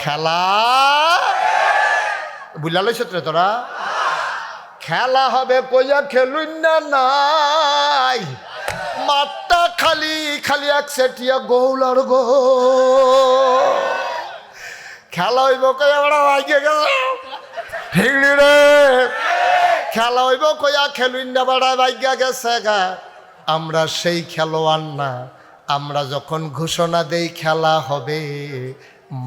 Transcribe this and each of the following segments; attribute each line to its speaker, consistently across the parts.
Speaker 1: খেলা বুঝলা লইছ তোরা খেলা হবে কইয়া খেলুন না নাই মাঠটা খালি খালি এক সেটিয়া গোলার গো খেলা হইব কইয়া বড় ভাইকে গেল হিংড়ি রে খেলা হইব কইয়া খেলুন না বড় ভাইয়া গেছে গা আমরা সেই খেলোয়াড় না আমরা যখন ঘোষণা দেই খেলা হবে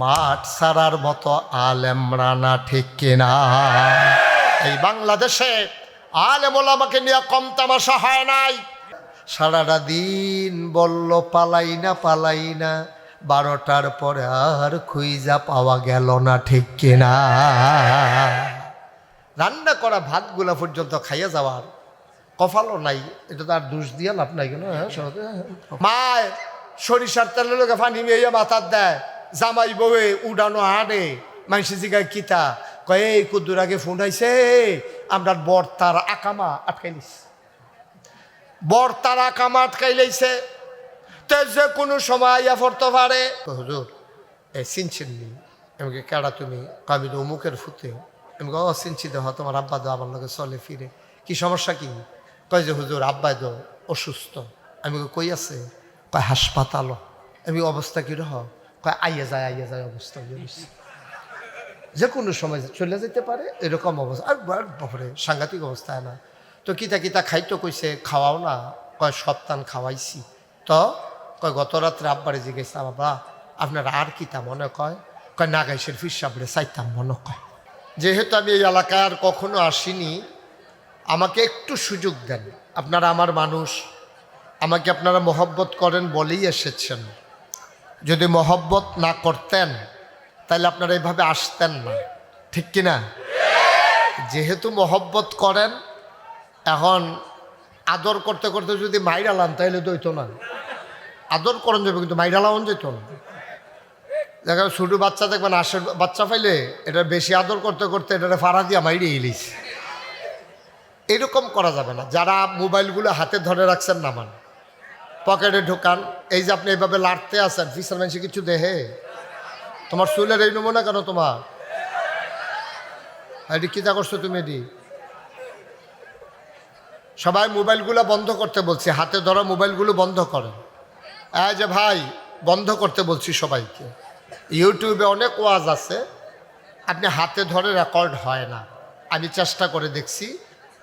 Speaker 1: মাঠ সারার মতো আলেমরা না ঠিক কিনা এই বাংলাদেশে আলেম ওলামাকে নিয়ে কম তামাশা হয় নাই সারাটা দিন বলল পালাই না 12টার পরে আর খুঁজা পাওয়া গেল না ঠিক কিনা রান্না করা ভাতগুলা পর্যন্ত খাইয়া যাওয়ার কপালও নাই এটা তো আর দোষ দিয়া লাভ নাই কেন মায় সরিষার তেলের লোকে পানি মেয়ে মাথার দেয় জামাই বউয়ে উড়ানো হাড়ে মাইসি জিগায় কিতা কয়ে এই কুদ্দুর আগে ফোন আইছে আমরা বর্তার আকামা আটকাইলিস বর্তার আকামা আটকাইলাইছে তে যে কোনো সময় ইয়া পড়তে পারে হুজুর এই চিনছেন নি এমকে কেডা তুমি আমি তো অমুকের ফুতে এমকে চিনছি দেহ তোমার আব্বা দো আমার লোকে চলে ফিরে কি সমস্যা কি কয় যে হুজুর আব্বাই তো অসুস্থ আমি কই আছে কয় হাসপাতাল আমি অবস্থা কিরহ কয় আইয়া যায় অবস্থা যে কোনো সময় চলে যেতে পারে এরকম অবস্থা আর বাপরে সাংঘাতিক অবস্থায় না তো কিতা খাইতো কইছে খাওয়াও না কয় সপ্তাহ খাওয়াইছি তো কয় গত রাত্রে আব্বারে জিজ্ঞেস বাবা আপনার আর কিতা মনে কয় নাগাইশের ফিরসাবরে চাইতাম মনে কয় যেহেতু আমি এই এলাকায় আর কখনো আসিনি আমাকে একটু সুযোগ দেন আপনারা আমার মানুষ আমাকে আপনারা মহব্বত করেন বলেই এসেছেন যদি মহব্বত না করতেন তাহলে আপনারা এইভাবে আসতেন না ঠিক কিনা যেহেতু মহব্বত করেন এখন আদর করতে করতে যদি মাইরালাম তাহলে তো হইতো না আদর করেন যাবে কিন্তু মাইরালাম যেত না দেখা ছোটো বাচ্চা দেখবেন আশের বাচ্চা পাইলে এটা বেশি আদর করতে করতে এটা ফাড়া দিয়া মাইরে ইলিস এরকম করা যাবে না যারা মোবাইলগুলো হাতে ধরে রাখছেন নামান পকেটে ঢোকান এই যে আপনি এইভাবে লাড়তে আছেন ফিসার মানুষে কিছু দেহে তোমার চুলের এই নমুনা কেন তোমার এটি কী করছো তুমি এটি সবাই মোবাইলগুলো বন্ধ করতে বলছি হাতে ধরা মোবাইলগুলো বন্ধ করেন এই যে ভাই বন্ধ করতে বলছি সবাইকে ইউটিউবে অনেক ওয়াজ আছে আপনি হাতে ধরে রেকর্ড হয় না আমি চেষ্টা করে দেখছি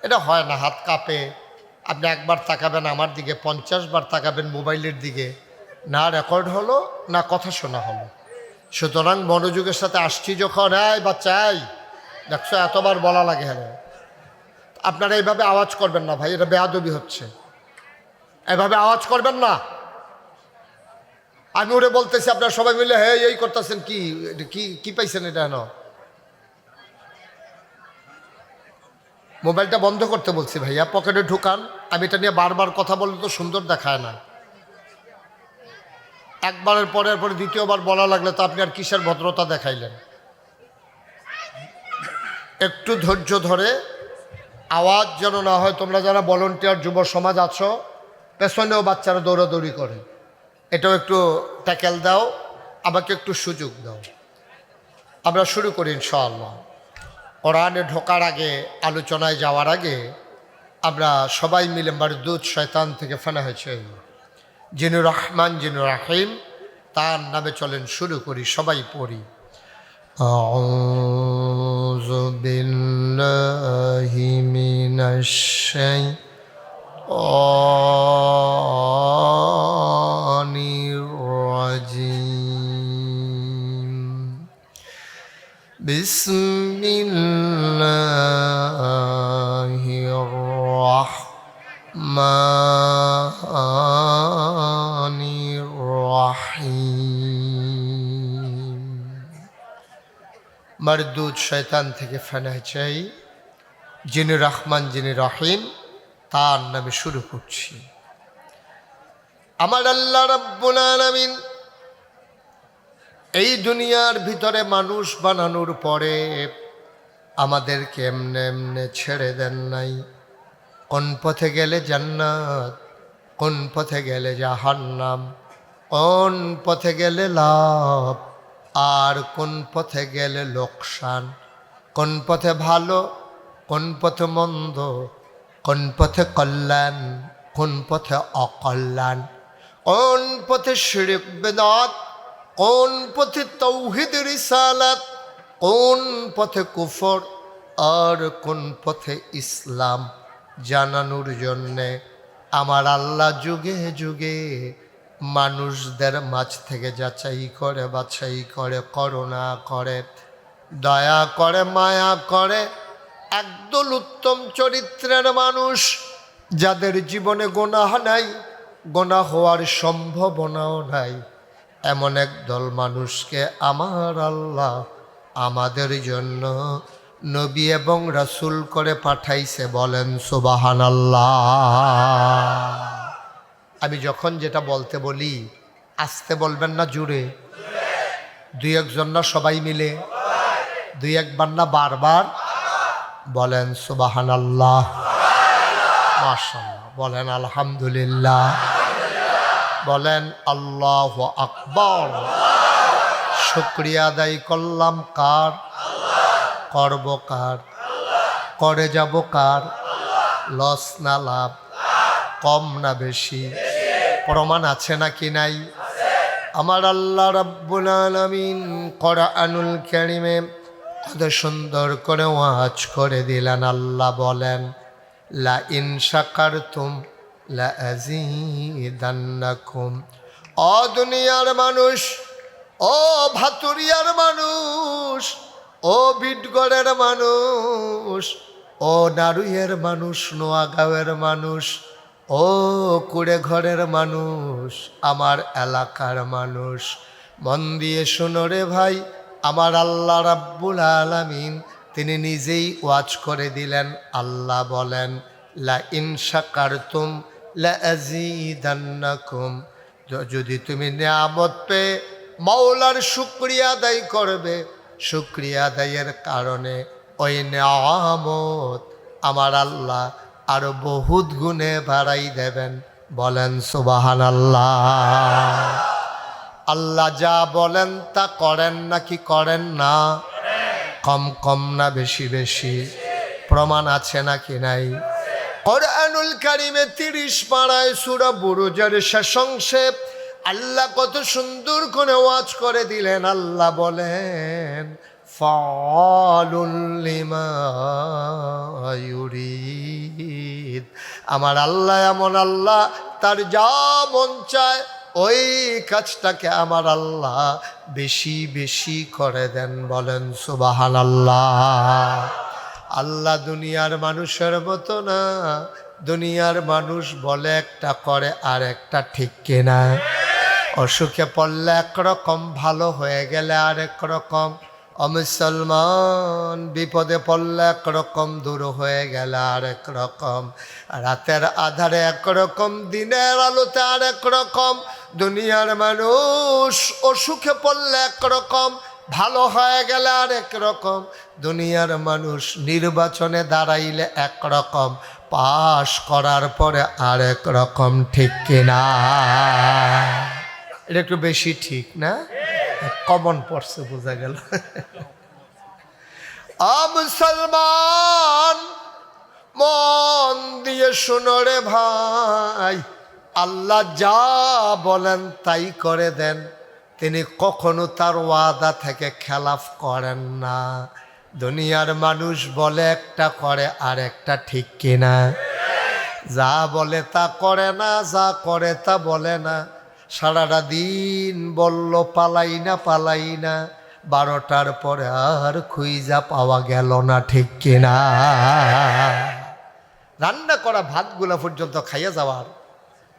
Speaker 1: এটা হয় না হাত কাঁপে আপনি একবার তাকাবেন আমার দিকে 50 বার তাকাবেন মোবাইলের দিকে না রেকর্ড হলো না কথা শোনা হলো সুতরাং মনোযোগের সাথে আসছি যখন এই বাচ্চাই দেখছো এতবার বলা লাগে হ্যাঁ আপনারা এইভাবে আওয়াজ করবেন না ভাই এটা বেয়াদবি হচ্ছে এইভাবে আওয়াজ করবেন না আমি ওরে বলতেছি আপনারা সবাই মিলে হ্যাঁ এই করতেছেন কি পাইছেন এটা হেন মোবাইলটা বন্ধ করতে বলছি ভাইয়া পকেটে ঢুকান আমি এটা নিয়ে বারবার কথা বললে তো সুন্দর দেখায় না একবারের পরে দ্বিতীয়বার বলা লাগলে তো আপনি আর কিসের ভদ্রতা দেখাইলেন একটু ধৈর্য ধরে আওয়াজ যেন না হয় তোমরা যারা ভলান্টিয়ার যুব সমাজ আছো পেছনেও বাচ্চারা দৌড়াদৌড়ি করে এটাও একটু ট্যাকেল দাও আমাকে একটু সুযোগ দাও আমরা শুরু করি ইনশাআল্লাহ কোরআনে ঢোকার আগে আলোচনায় যাওয়ার আগে আমরা সবাই মিলে মারদুদ শয়তান থেকে ফানা হয়েছে যিনি রহমান যিনি রাহিম তার নামে চলেন শুরু করি সবাই পড়ি আউযু বিল্লাহি মিনাশ শাইতানির রাজিম বিসমিল্লাহির রাহমানির রাহিম মারদুদ শয়তান থেকে ফানা চাই যিনি রহমান যিনি রহিম তার নামে শুরু করছি আমার আল্লাহ রাব্বুল আলামিন এই দুনিয়ার ভিতরে মানুষ বানানোর পরে আমাদেরকে এমনে এমনে ছেড়ে দেন নাই কোন পথে গেলে জান্নাত কোন পথে গেলে জাহান্নাম কোন পথে গেলে লাভ আর কোন পথে গেলে লোকসান, কোন পথে ভালো, কোন পথে মন্দ, কোন পথে কল্যাণ, কোন পথে অকল্যাণ, কোন পথে শিরক বিদআত, কোন পথে তাওহীদ রিসালাত, কোন পথে কুফর আর কোন পথে ইসলাম জানানোর জন্যে আমার আল্লাহ যুগে যুগে মানুষদের মাঝ থেকে যাচাই করে বাছাই করে, করুণা করে, দয়া করে, মায়া করে একদল উত্তম চরিত্রের মানুষ, যাদের জীবনে গুনাহ নাই, গুনাহ হওয়ার সম্ভাবনাও নাই, এমন একদল মানুষকে আমার আল্লাহ আমাদের জন্য নবী এবং রাসূল করে পাঠাইছে। বলেন সুবহানাল্লাহ। আমি যখন যেটা বলতে বলি আস্তে বলবেন না জোরে? দুই একজন না সবাই মিলে? দুই একবার না বারবার? বলেন সুবহানাল্লাহ, মাশাআল্লাহ, বলেন আলহামদুলিল্লাহ, বলেন আল্লাহু আকবার। শুকরিয়া আদায় করলাম কার? করব কার? করে যাব কার? লস না লাভ, কম না বেশি? প্রমাণ আছে নাকি নাই? আমার আল্লাহ রাব্বুল আলামিন কোরআনুল কারীমে কত সুন্দর করে ওয়াজ করে দিলেন। আল্লাহ বলেন, লা ইন শাকারতুম লা আযীদান্নাকুম। ও দুনিয়ার মানুষ, ও ভাতুরিয়ার মানুষ, ও বিটগড়ের মানুষ, ও নারুইয়ের মানুষ, নোয়াগাঁওয়ের মানুষ, ও কুড়ে ঘরের মানুষ, আমার এলাকার মানুষ, মন দিয়ে শোনো রে ভাই। আমার আল্লাহ রাব্বুল আলামিন তিনি নিজেই ওয়াজ করে দিলেন। আল্লাহ বলেন, লা ইন শাকারতুম লা আযীদান্নাকুম। যদি তুমি নিয়ামত পেয়ে মাওলার শুকরিয়া আদায় করবে, শুকরিয়া আদায়ের কারণে ওই নিয়ামত আমার আল্লাহ আরো বহুত গুণে বাড়াই দেবেন। বলেন সুবহানাল্লাহ। আল্লাহ যা বলেন তা করেন নাকি করেন না? কম কম না বেশি বেশি? প্রমাণ আছে নাকি নাই? কোরআনুল কারীমে 30 পারায় সূরা বুরুজের শেষ অংশে আল্লাহ কত সুন্দর করে ওয়াজ করে দিলেন। আল্লাহ বলেন, ফাআলুল লিমা ইউরিদ। আমার আল্লাহ এমন আল্লাহ, তার যা মন চায় ওই কাজটাকে আমার আল্লাহ বেশি বেশি করে দেন। বলেন সুবহানাল্লাহ। আল্লাহ দুনিয়ার মানুষের মতো না। দুনিয়ার মানুষ বলে একটা করে আর একটা, ঠিক কিনা? অসুখে পড়লে একরকম, ভালো হয়ে গেলে আরেক রকম। অমুসলমান বিপদে পড়লে একরকম, দূর হয়ে গেলে আরেক রকম। রাতের আধারে একরকম, দিনের আলোতে আরেক রকম। দুনিয়ার মানুষ অসুখে পড়লে একরকম, ভালো হয়ে গেলে আরেক রকম। দুনিয়ার মানুষ নির্বাচনে দাঁড়াইলে একরকম, পাশ করার পরে আরেক রকম, ঠিক কিনা? এটা একটু বেশি ঠিক না? কমন পড়ছে, বোঝা গেল। মুসলমান মন দিয়ে শোনো রে ভাই, আল্লাহ যা বলেন তাই করে দেন। তিনি কখনো তার ওয়াদা থেকে খেলাফ করেন না। দুনিয়ার মানুষ বলে একটা, করে আর একটা, ঠিক কিনা? যা বলে তা করে না, যা করে তা বলে না। সারাটা দিন বলল পালাই না পালাই না, 12টার পরে আর খুঁজা পাওয়া গেল না, ঠিক কিনা? রান্না করা ভাতগুলা পর্যন্ত খাইয়া যাওয়ার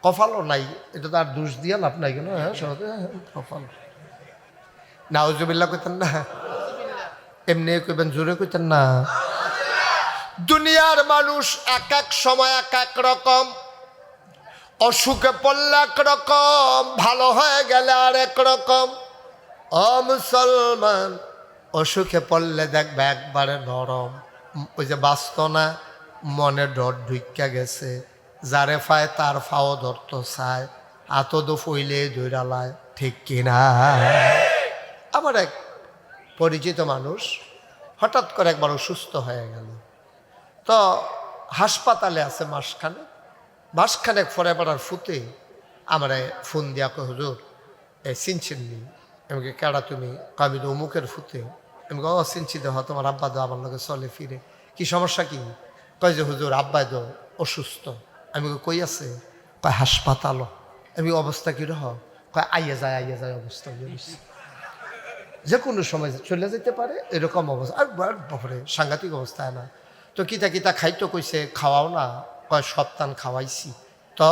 Speaker 1: কপালও নাই। এটা তো আর দোষ দিয়ে লাভ নাই কেন? কপাল। নাউজুবিল্লাহ কইতেন না? এমনি কইবেন, জোরে কইতেন না? দুনিয়ার মানুষ এক এক সময় এক এক রকম। অসুখে পড়লে একরকম, ভালো হয়ে গেলে আর এক রকম। ও মুসলমান, অসুখে পড়লে দেখবে একবারে নরম, ওই যে বাঁচত না, মনে ডর ঢুইকা গেছে। যারে পায় তার ফাও ধরতো চায়, হাতও দো ফইলে দৈরালায়, ঠিক কিনা? আমার এক পরিচিত মানুষ হঠাৎ করে একবার অসুস্থ হয়ে গেল। তো হাসপাতালে আছে মাসখানেক পরে বেড়ার ফুতে আমার ফোন দিয়া কয়, হুজুর চিনছেন নি? এমকে কেডা তুমি? আমি তো অমুকের ফুতে। এমকে চিনছি দেহ, তোমার আব্বা দো আমার লগে চলে ফিরে, কি সমস্যা কি? কয় যে হুজুর আব্বাই তো অসুস্থ। আমি কই আছে? কয় হাসপাতাল। আমি অবস্থা কিরহ? কয় আইয়ে যায় অবস্থা, যে কোনো সময় চলে যেতে পারে এরকম অবস্থা। আর বাপরে সাংঘাতিক অবস্থায় না। তো কিতা খাইতো কইছে, খাওয়াও না। কয় সপ্তাহ খাওয়াইছি। তো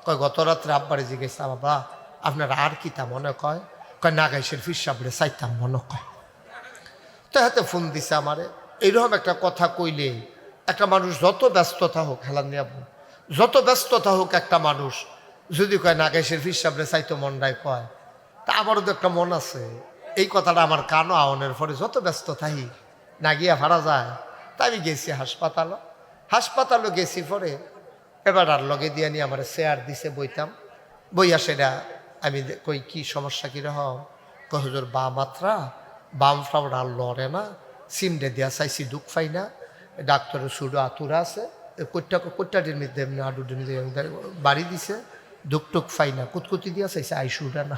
Speaker 1: কয় গত রাত্রে আব্বারে জিজ্ঞেস, বাবা আপনার আর কিতা মনে কয়? কয় নাগাইশের ফিরসাবরে চাইতাম মনে কয়। তো হাতে ফোন দিছে আমারে। এইরকম একটা কথা কইলে একটা মানুষ যত ব্যস্ততা হোক, হেলান নিয়ে যত ব্যস্ততা হোক, একটা মানুষ যদি কয় নাগাইশের ফিরসাবরে চাইতো মনটায় কয়, তা আমারও তো একটা মন আছে। এই কথাটা আমার কানও আওনের পরে যত ব্যস্ত থাকি না গিয়া ভাড়া যায়। তাই আমি গেছি হাসপাতালও গেছি পরে এবার আর লগে দিয়ে নিয়ে আমার চেয়ার দিছে, বইয়া সেটা আমি কই কি সমস্যা কীরকম? কয় হুজুর বাম ফ্রাউড আর লড়ে না, সিমডে দিয়া চাইছি দুঃখ পাই না, ডাক্তারের সুডো আতুরা আছে, কোট্টাটির মধ্যে এমনি আডুটির মধ্যে বাড়ি দিছে, দুঃখ টুক পাই না, কুতকুতি দিয়া চাইছে আইসুটা না।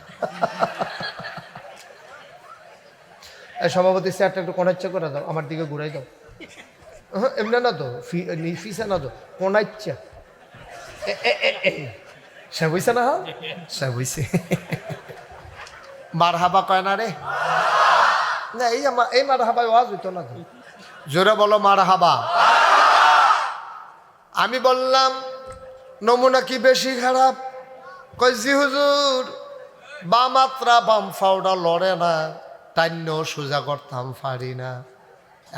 Speaker 1: সভাপতি চেয়ারটা একটু কোনাচ্ছা করে দাও, আমার দিকে ঘুরাই দাও। এমনি না তো ফিসে না তো কোনাচ্ছা, সে বুঝছে না? সে বুঝছে। মার হাবা কয় না রে না, এই মার হাবায় ওয়াজ হইতো না তো। জোরে বলো মার হাবা। আমি বললাম নমুনা কি বেশি খারাপ? কয় জি হুজুর, বাম ফাউডা লড়ে না, টাইন্য সোজা করতাম পারি না।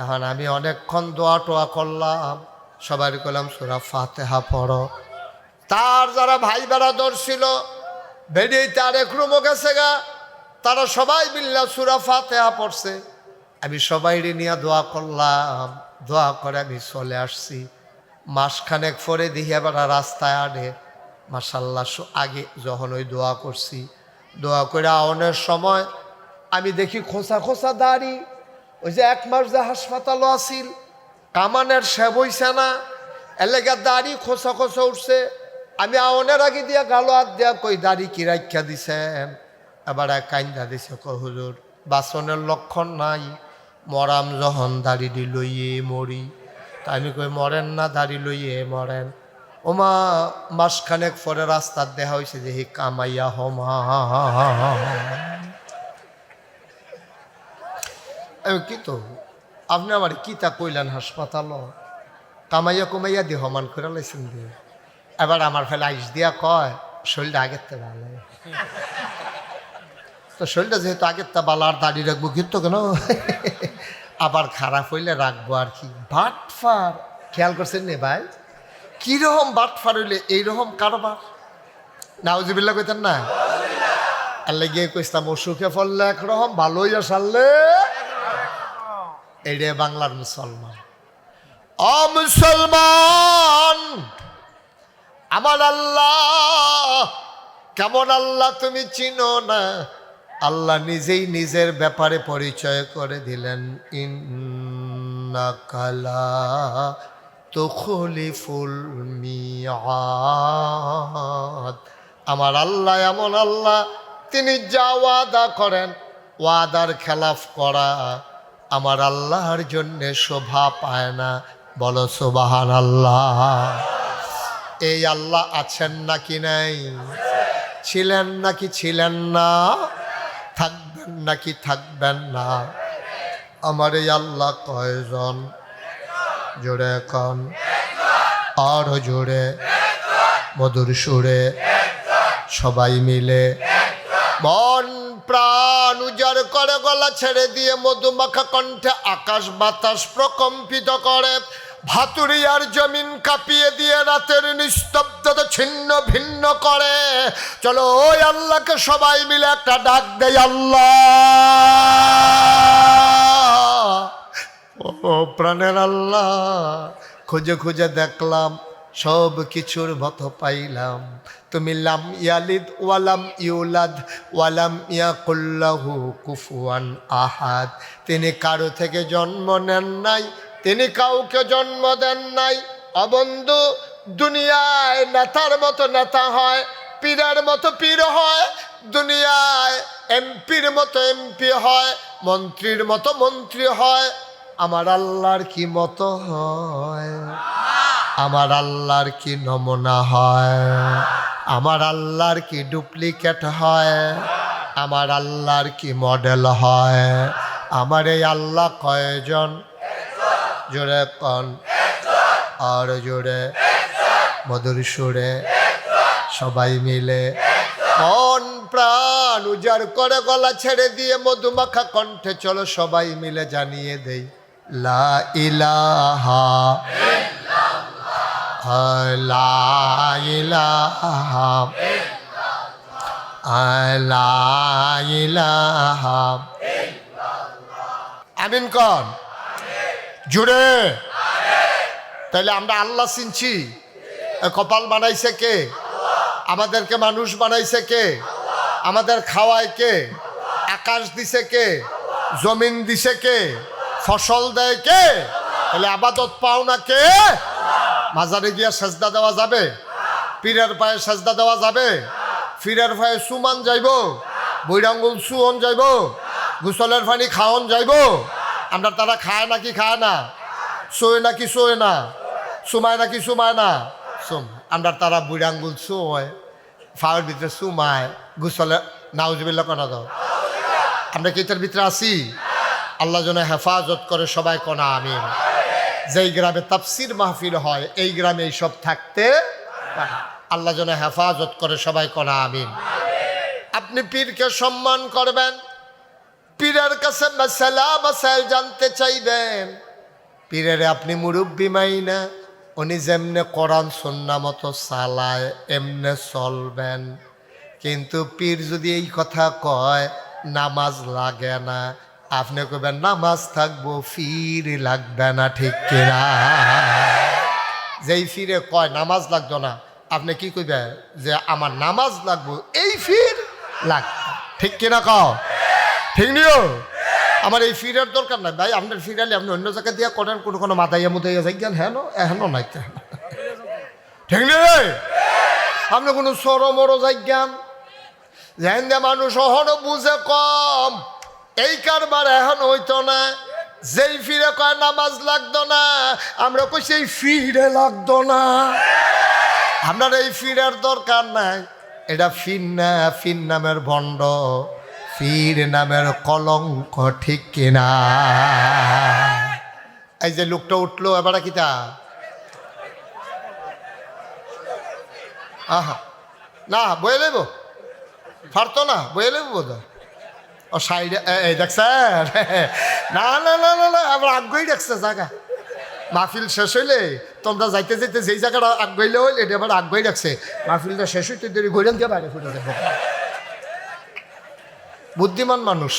Speaker 1: এখন আমি অনেকক্ষণ দোয়া টোয়া করলাম, সবাই করলাম সূরা ফাতিহা পড়ো। তার যারা ভাই বেড়াদর ছিল বেরিয়েতে আরেক রুমও গেছে গা, তারা সবাই মিল্লা সূরা ফাতিহা পড়ছে। আমি সবাই নিয়ে দোয়া করলাম, দোয়া করে আমি চলে আসছি। মাসখানেক পরে দেখি এবার রাস্তায় আনে মাশাল্লাহ। আগে যখন ওই দোয়া করছি, দোয়া করে আওনের সময় আমি দেখি খোঁচা দাড়ি। ওই যে 1 মাস যে হাসপাতালও আসিল, কামানের সে বইছে না, এলাকার দাড়ি খোঁচা উঠছে। আমি আওনের আগে দিয়া গালো হাত দিয়া কই দাড়ি কি রাখা দিছেন? এবার কাইন্দা দিছে, কই হুজুর বাসনের লক্ষণ নাই, মরাম যখন দাড়ি দি লইয়ে মরি। তা আমি কই মরেন না, দাড়ি লইয়ে মরেন। ওমা মাসখানেক পরে রাস্তার দেখা হয়েছে যে হি কামাইয়া হমা। কি তো আপনি আমার কিতা কইলেন? হাসপাতাল কামাইয়া কুমাইয়া দিয়ে হমান করে লাইছেন দিয়ে। এবার আমার ফেলে আইস দিয়া কয় শরীরটা আগের তে ভালো। তো শরীরটা যেহেতু আগের তা ভালো, আর দাড়ি রাখবো কিন্তু কেন? আবার খারাপ হইলে রাখবো আর কি। বাটফার খেয়াল করছেন নে ভাই? কিরকম বাটফার হইলে এইরকম কারবার। নাউজুবিল্লাহ কইতেন না? আল্লাহ গিয়ে কইতাম অসুখে পড়লে একরকম, ভালো হইয়া সারলে এইরে বাংলার মুসলমান। মুসলমান, আমার আল্লাহ কেমন আল্লাহ তুমি চিনো না? আল্লাহ নিজেই নিজের ব্যাপারে পরিচয় করে দিলেন, ইন্নাকা লা তুখলিফুল মিআদ। আমার আল্লাহ এমন আল্লাহ, তিনি যা ওয়াদা করেন, ওয়াদার খেলাফ করা আমার আল্লাহর জন্যে শোভা পায় না। বলো সুবহানাল্লাহ। এই আল্লাহ আছেন নাকি নাই? ছিলেন নাকি ছিলেন না? থাকবেন নাকি থাকবেন না? আমার এই আল্লাহ কয়জন? জোরে কন, আরো জোরে, মধুর সুরে, সবাই মিলে মন প্রাণ উজাড় করে গলা ছেড়ে দিয়ে মধুমাখা কণ্ঠে আকাশ বাতাস প্রকম্পিত করে, ভাতুরিয়ার জমিন কাঁপিয়ে দিয়ে রাতের নিস্তব্ধতা ছিন্ন ভিন্ন করে। চলো ওই আল্লাহকে সবাই মিলে একটা ডাক দেয়, আল্লাহ। ও প্রাণের আল্লাহ, খুঁজে খুঁজে দেখলাম সব কিছুর মতো পাইলাম। তুমি লাম ইয়ালিদ ওয়ালাম ইউলাদ ওয়ালাম ইয়াকুল্লাহু কুফুয়ান আহাদ। তিনি কারো থেকে জন্ম নেন নাই, তিনি কাউকে জন্ম দেন নাই। অবন্ধু, দুনিয়ায় নেতার মতো নেতা হয়, পীরের মতো পীর হয়, দুনিয়ায় এমপির মতো এমপি হয়, মন্ত্রীর মতো মন্ত্রী হয়। আমার আল্লাহর কি মতো হয়? আমার আল্লাহর কি নমুনা হয়? আমার আল্লাহর কি ডুপ্লিকেট হয়? আমার আল্লাহর কি মডেল হয়? আমার এই আল্লাহ কয়জন? জোরে কন, আর জোরে মধুর সুরে সবাই মিলে মন প্রাণ উজাড় করে গলা ছেড়ে দিয়ে মধুমাখা কণ্ঠে চলো সবাই মিলে জানিয়ে দেই লা ইলাহা লা ইলাহা লা ইলাহা। আমিন কন জুড়ে। তাহলে আমরা আল্লাহ চিনছি। কপাল বানাইছে কে? আমাদেরকে মানুষ বানাইছে কে? আমাদের খাওয়ায় কে? আকাশ দিছে কে? জমিন দিছে কে? ফসল দেয় কে? তাহলে আবাদত পাও না কে? মাজারে গিয়া সেজদা দেওয়া যাবে? পীরের পায়ে সেজদা দেওয়া যাবে? পীরের পায়ে সুমান যাইব? বৈরাঙ্গুল সুয়ন যাইব? গোসলের পানি খাওয়ন যাইব? আমরা তারা খায় নাকি খায় না? শোয় নাকি শোয় না? সুমায় নাকি সুমায় না? সুম আমরা তারা বুড়াঙ্গুল সুয়, ফাওয়ার ভিতরে সুমায়, গোসলে নাউজুবিল্লাহ কনা দাও। আমরা কি এটার ভিতরে আছি? আল্লাহ যেন হেফাজত করে, সবাই কনা আমিন। যেই গ্রামে তাফসির মাহফিল হয় এই গ্রামে এইসব থাকতে আল্লাহ যেন হেফাজত করে, সবাই কনা আমিন। আপনি পীরকে সম্মান করবেন, পীরের কাছে মাসালা মাসাইল জানতে চাইবেন। পীরের আপনি মুরব্বি মাইনা, উনি যেমনে কোরআন সুন্নাহ মতো চালায় এমনে চলবেন। কিন্তু পীর যদি এই কথা কয় নামাজ লাগে না, আপনি কইবেন নামাজ থাকবো, ফির লাগবে না, ঠিক কিনা? যেই ফিরে কয় নামাজ লাগতো না, আপনি কি কইবেন? যে আমার নামাজ লাগবো, এই ফির লাগ, ঠিক কিনা? কও ঠিক নিও। আমার এই ফিরের দরকার নাই ভাই। আপনার ফিরালে আপনি অন্য জায়গায় দিয়া করেন, কোনো মাথাইয়া মুদাইয়া যাই জ্ঞান হেন এখনো নাই, ঠিক নেই? আপনি কোনো সরো মরো যাই জ্ঞান যেন যে মানুষ অহনো বুঝে কম, এই কারবার এখন হইতো না। যেই ফিরে কয় নামাজ লাগতো না, আমরা কইছি এই ফিরে লাগতো না। আপনার এই ফিরের দরকার নাই। এটা ফির না, ফির নামের ভণ্ড, ফির নামের কলঙ্ক, ঠিক কিনা? এই যে লোকটা উঠলো এবার কিতা, আহা না বয়ে লেব পারতো না, বয়ে লেব বোধ ও সাইডে। এই দেখছেন? না না না না না, আবার আগ্রহী দেখছে জায়গা। মাহফিল শেষ হইলে তোমরা যাইতে যাইতে যেই জায়গাটা আগ্রহীলে হইলে এটা আবার আগ্রহী রাখছে। মাহফিলটা শেষ হইতে দেরি গইরান দিয়ে বাইরে ফুটে দেখো। বুদ্ধিমান মানুষ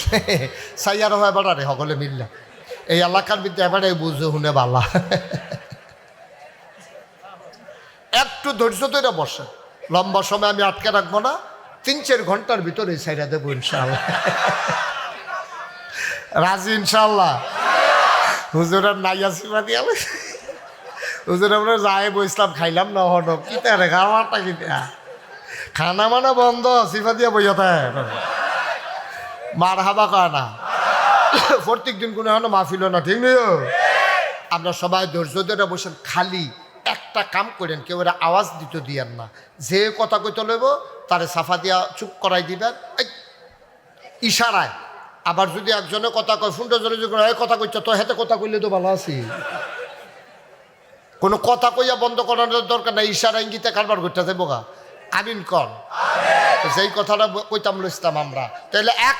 Speaker 1: সাইয়ার হয় এবারে সকলে মিললা এই এলাকার ভিতরে এবারে বুঝে শুনে বালা। একটু ধৈর্য ধরে বসে, লম্বা সময় আমি আটকে রাখবো না, 3-4 ঘন্টার ভিতরে সাইরা দেবো ইনশাআল্লাহ। রাজি ইনশাআল্লাহ? হুজুরের নাইয়া সিমা দিয়া হুজুর আমরা যাই বইসলাম, খাইলাম না হন কি তারে খাওয়াটা কি খানা মানা বন্ধ, সিফা দিয়া বইয়া মার হাবা কয় না। প্রত্যেক দিন কোনো এখনো মাহফিল না, ঠিক নেই? আমরা সবাই ধৈর্য ধরে বসেন, খালি একটা কাম করেন, কেউ এরা আওয়াজ দিতে দিয়েন না। যে কথা কইতে লইব তারে সাফা দিয়া চুপ করাই দিবেন ইশারায়। আবার যদি একজনে কথা কয় ফুন্টা জোরে জোরে কথা কইছে, তো হেতে কথা কইলে তো ভালো আছি। কোনো কথা কইয়া বন্ধ করানোর দরকার নাই, ইশারা ইঙ্গিতে কারবার করতে যাবো গা। আমিন কন। যেই কথাটা কইতাম লইতাম আমরা, তাইলে এক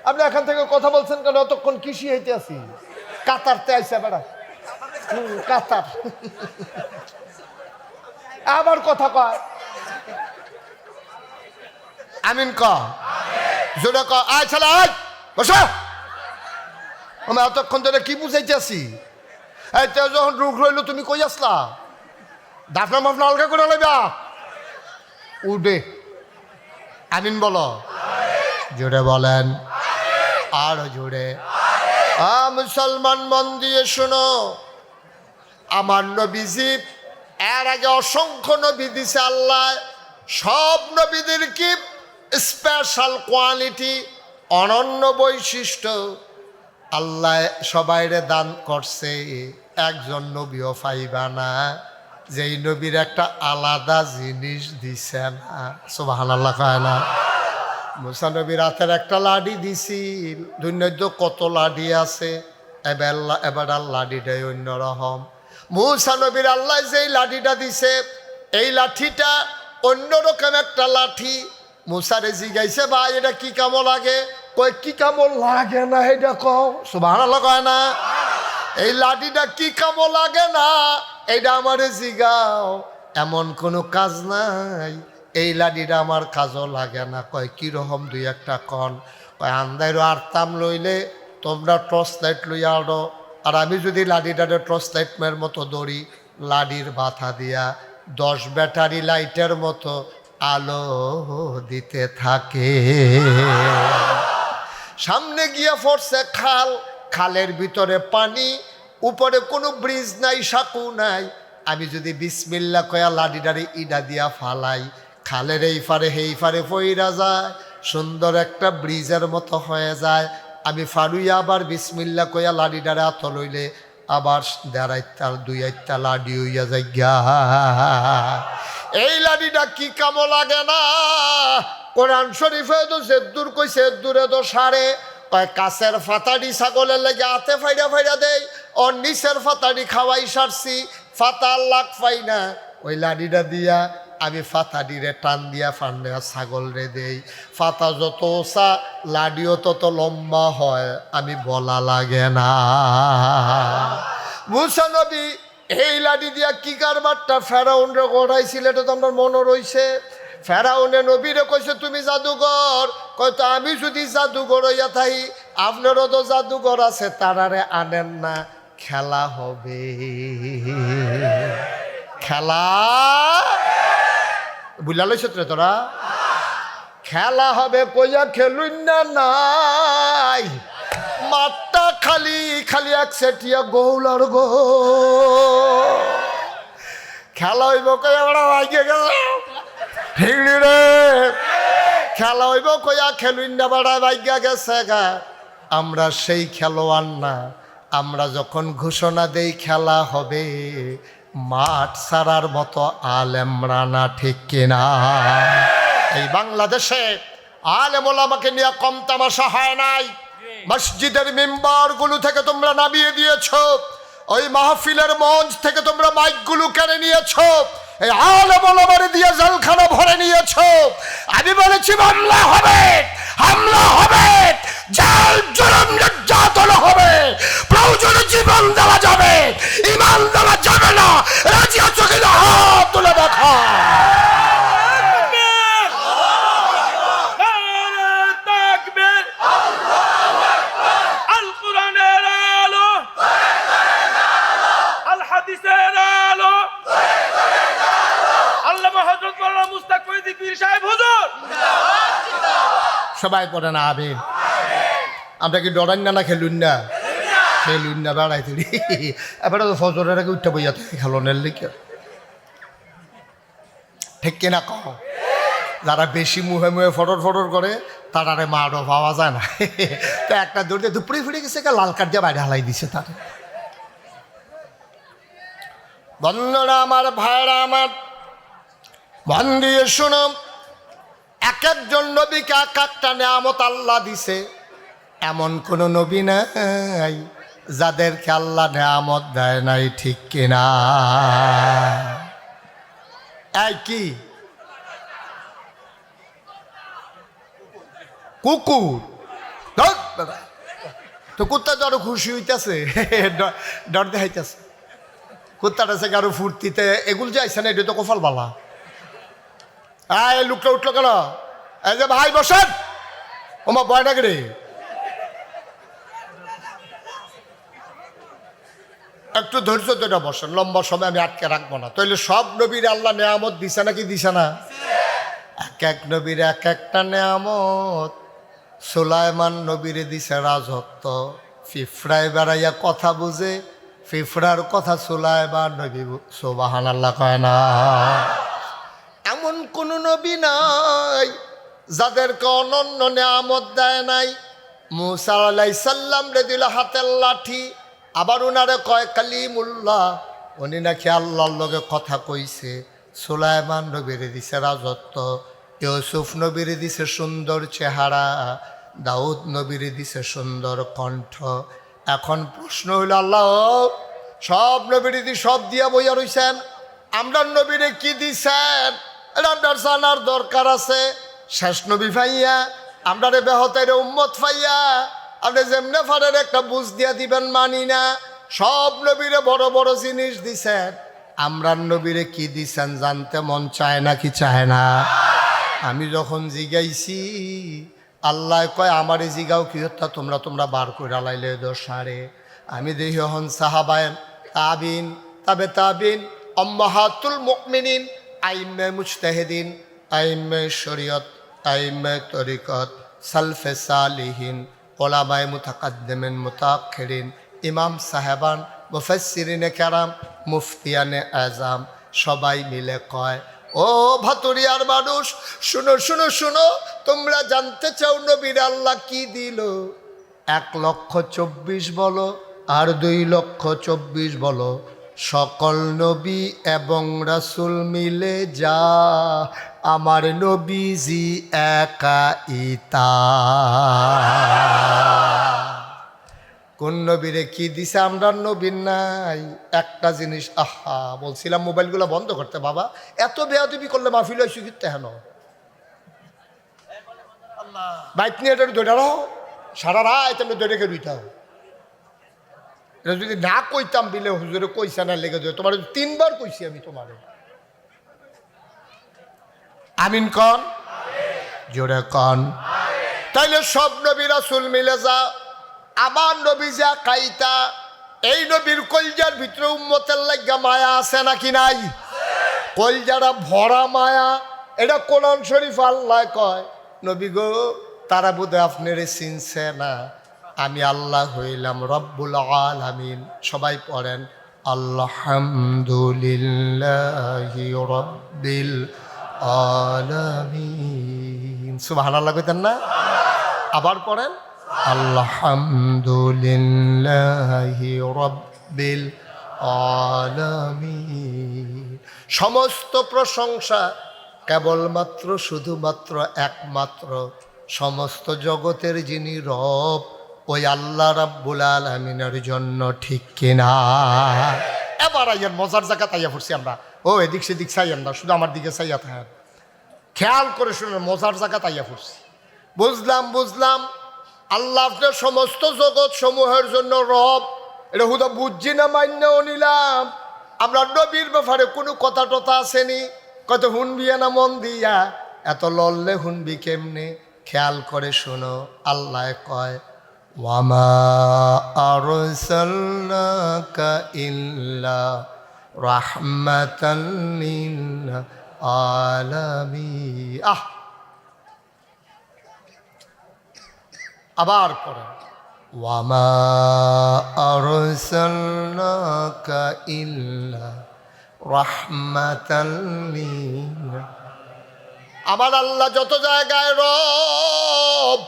Speaker 1: আপনি এখান থেকে কথা বলছেন কেন? অতক্ষণ কৃষি হইতে আছি, কাতারতে আইসা বেড়া কাতার আবার কথা কয়। আমিন ক জোরে ক। আয় ছেলে আয় বসো, আমি এতক্ষণ ধরে কি বুঝাইতেছি? এই তো যখন রোগ রইল তুমি কই আসলা? দাফনা মাফনা আলগা করে লাইবা উঠে আমিন বলো, জোরে বলেন, আরো জোরে। মুসলমান মন দিয়ে শোনো, আমার নবীজি এর আগে অসংখ্য নবী দিছে আল্লাহ। সব নবীদের কি স্পেশাল কোয়ালিটি, অনন্য বৈশিষ্ট্য আল্লাহ সবাইরে দান করছে। একজন নবীও পাইবা না যেই নবীর একটা আলাদা জিনিস দিছে না। সুবহানাল্লাহ কয় না? মুসা নবীর হাতের একটা লাঠি দিছি, দুনিয়াতে কত লাঠি আছে, এবার লাঠিটাই অন্যরকম। মুসা নবীর আল্লাহ যেই লাঠিটা দিছে, এই লাঠিটা অন্যরকম একটা লাঠি। মুসারে জিগাইছে, ভাই এটা কি কামো লাগে? কই কি কামো লাগে না এটা কও। সুবহানাল্লাহ কয় না? এই লাঠিটা কি কামো লাগে না এইটা আমারে জিগাও। এমন কোনো কাজ নাই এই লাঠিটা আমার কাজও লাগে না। কয় কিরকম দুই একটা কন? কয় আন্দাইরও আরতাম লইলে তোমরা টর্চ লাইট লইয়া আনো, আর আমি যদি লাঠিটারে টর্চ লাইটের মতো দৌড়ি, লাঠির বাথা দিয়া 10 ব্যাটারি লাইটের মতো আলো দিতে থাকে। সামনে গিয়া পড়ছে খাল, খালের ভিতরে পানি, উপরে কোনো ব্রিজ নাই, সাঁকু নাই। আমি যদি বিসমিল্লাহ কয়া লাঠিটারে ইডা দিয়া ফালাই, খালের এই পারে হেই পারে পইরা যায়, সুন্দর একটা ব্রিজের মতো হয়ে যায়। আমি ফারুইয়া আবার বিসমিল্লাহ কয়া লাঠিটারে হাত লইলে আবার 1.5 2 লাঠি হইয়া যায় গা। এই লাঠিটা কি কামো লাগে না? কোরআন শরীফে তো জেদ্দুর কইছে, দূরে তো সারে। কয় কাছের ফাতাড়ি ছাগলের লেগে হাতে ফাইডা ফাইডা দেয়, ওর নিচের ফাতাড়ি খাওয়াই সারছি, ফাতা লাগ পাই না। ওই লাঠিটা দিয়া আমি ফাতাডিরে টান দিয়া ফান্ডে ছাগল রে দেই। ফাতা যত ওসা লাডিও তত লম্বা হয়, আমি বলা লাগে না। মুসা নবী এই লাঠি দিয়া কি কারবারটা ফেরাউন রে গড়াইছিল, এটা তো আমার মনে রইছে। ফেরাউনে নবীরে কইছে তুমি জাদুঘর। কয়তো আমি যদি জাদুঘর হইয়া থাই, আপনারও তো জাদুঘর আছে, তারারে আনেন না, খেলা হবে। খেলা বুঝলা লইছ তোরা? খেলা হবে কইয়া খেলুন না নাই, মাঠটা খালি খালি এক সেটিয়া গোলার গো। খেলা হইব কইয়া বড় ভাইকে গেল ঠিকলি রে। খেলা হইব কইয়া খেলুন না বড় ভাইগা গেছে গা। আমরা সেই খেলোয়াড় না, আমরা যখন ঘোষণা দেই খেলা হবে, মাঠ সারার মতো আলেমরা না, ঠিক কিনা? এই বাংলাদেশে আলেম ওলামাকে নিয়ে কম তামাশা হয় নাই। মসজিদের মেম্বারগুলো থেকে তোমরা নামিয়ে দিয়েছো, ওই মাহফিলের মঞ্চ থেকে তোমরা মাইকগুলো কেড়ে নিয়েছো, এই আলেম ওলামারে দিয়ে জেলখানা ভরে নিয়েছো। আমি বলেছি মামলা হবে, হামলা হবে, জাল জুলুম নির্যাতন হবে, প্রয়োজনে জীবন দেওয়া যাবে, ইমান দেওয়া যাবে না। রাজি আছো কিনা? হাত তুলে দেখা। সবাই পড়ে না আবেন। আমরা কি ডরান না খেলুন না? খেলুন না বেড়াই তুলি। এবারে তো ফজরের আগে উঠতে বইয়া থাকে খেলনের লিখে, ঠিক কিনা কহ? যারা বেশি মুহে মুহে ফটর ফটর করে তারারে মারও পাওয়া যায় না। তো একটা দৌড় দিয়ে দুপুরে ফিরে গেছে, লাল কার্ড দিয়ে বাইরে হালাই দিছে তার। বন্ধুরা আমার, ভাইরা আমার, মন দিয়ে শুনো, এক একজন নবীকে এক একটা নেয়ামত আল্লাহ দিছে। এমন কোন নবী নাই যাদেরকে আল্লাহ নেয়ামত দেয় নাই, ঠিক কিনা? এই কি কুকুর তো কুত্তা তো আরো খুশি হইতেছে, ডর দেখাইতেছে। কুত্তাটা সে আরো ফুর্তিতে এগুলো যে আইসে না, এটা তো কপাল বালা। এই লুকটা উঠলো কেন? এই যে ভাই বসেন, ওমা বয় নাকি রে? একটু ধৈর্য ধরে বসেন, লম্বা সময় আমি আটকে রাখবো না। তাইলে সব নবীর আল্লাহ নেয়ামত দিছে নাকি দিছে না? এক এক নবীর এক একটা নেয়ামত। সুলাইমান নবীরে দিছে রাজত্ব, ফিফড়ায় বেড়াইয়া কথা বুঝে, ফিফড়ার কথা সুলাইমান নবী সুবহানাল্লাহ কয় না। এমন কোন নবী নাই যাদেরকে অনন্য নেয়ামত দেয় নাই। মুসা আলাইহিস সালাম রে দিল হাতের লাঠি, আবার উনারে কয় কালিমুল্লাহ, উনি নাকি আল্লাহর লগে কথা কইছে। সুলাইমান নবীরে দিছে রাজত্ব, ইউসুফ নবীরে দিছে সুন্দর চেহারা, দাউদ নবীরে দিছে সুন্দর কণ্ঠ। এখন প্রশ্ন হইল, আল্লাহ সব নবীরে দি সব দিয়া বইয়া রইছেন, আমরা নবীরে কি দিছেন এটা আপনার জানার দরকার আছে। শেষ নবী ফাইয়া আমরা রে বেহতাইরে উম্মত ফাইয়া আপনি যেমনে ফারের একটা বুঝ দিয়া দিবেন মানি না। সব নবীরে বড় বড় জিনিস দিছেন, আমরা নবীরে কি দিছেন জানতে মন চায় না কি চায় না? আমি যখন জিগাইছি আল্লাহ কয় আমারে জিগাও কি হত্যা তোমরা তোমরা বার করে লাইলে দোষারে। আমি দেখি হন সাহাবায়েন তাবিন তাবে তাবিন উম্মাহাতুল মুমিনিন আইম্মে মুজতাহিদিন আইম্মে শরীয়ত আইম্মে তরিকত সালফে সালিহিন ওলামায়ে মুতাকাদ্দিমিন মুতাআখিরিন ইমাম সাহেবান মুফাসসিরিনে কেরাম মুফতিয়ানে আজম সবাই মিলে কয়, ও ভাতুরিয়ার মানুষ শুনো শুনো শুনো, তোমরা জানতে চাও নবীর আল্লাহ কি দিল? 1,24,000 বলো আর 2,24,000 বলো, সকল নবী এবং রাসূল মিলে যা আমার নবীজি একা ইতা। কোন নবীরে কি দিছে আমরা নবীর নাই? একটা জিনিস, আহা বলছিলাম মোবাইলগুলো বন্ধ করতে। বাবা এত বেয়াদবি করলে মাহফিল হইছি কিতে হেন বাইক নিয়ে এটা দৌড়া রহ সারা রাত আমরা দৌড়ে কে রুইতাম। এটা যদি না কইতাম বিলে হুজুরে কইসা না লেগে যায়, তোমার 3 বার কইছি আমি তোমারে। আমিন কন, জোরে কন। তাইলে সব নবী রাসূল মিলে যা আমার নবী যা কাইতা, এই নবীর কলজার ভিতরে উম্মতের লাগা মায়া আছে নাকি নাই? কলজারা ভরা মায়া। এটা কোরআন শরীফ আল্লাহ কয়, নবী গো তারা বোধহয় আপনারে চিনছে না, আমি আল্লাহ হইলাম রব্বুল আলামিন। সবাই পড়েন আলহামদুলিল্লাহি রব্বিল আলামিন। সুবহানাল্লাহ কইতেন না? আবার পড়েন আলহামদুলিল্লাহি রব্বিল আলামিন। সমস্ত প্রশংসা কেবলমাত্র শুধুমাত্র একমাত্র সমস্ত জগতের যিনি রব ওই আল্লাহ রাব্বুল আলামিনের জন্য, ঠিক কিনা? এবার আইয়ার মজার জায়গা তাইয়া পড়ছি আমরা। ও এদিক সেদিক চাইয়েন না, শুধু আমার দিকে চাইয়া থাকেন, খেয়াল করে শুনে মজার জায়গা তাইয়া পড়ছি। বুঝলাম বুঝলাম আল্লাহ আপনার সমস্ত জগৎ সমূহের জন্য রব, এটা হুদা বুঝছি না মান্যও নিলাম। আমরা নবীর ব্যাপারে কোনো কথা টথা আসেনি, কত হুনবিয়া না মন দিয়া, এত লড়লে হুনবি কেমনে? খেয়াল করে শোনো, আল্লাহ কয় ওয়ামা আরসালনাকা ইল্লা রাহমাতাল লিল আলামিন। আবার পড়েন ওয়ামা আরসালনাকা ইল্লা রাহমাতাল লিল। আমার আল্লাহ যত জায়গায় রব,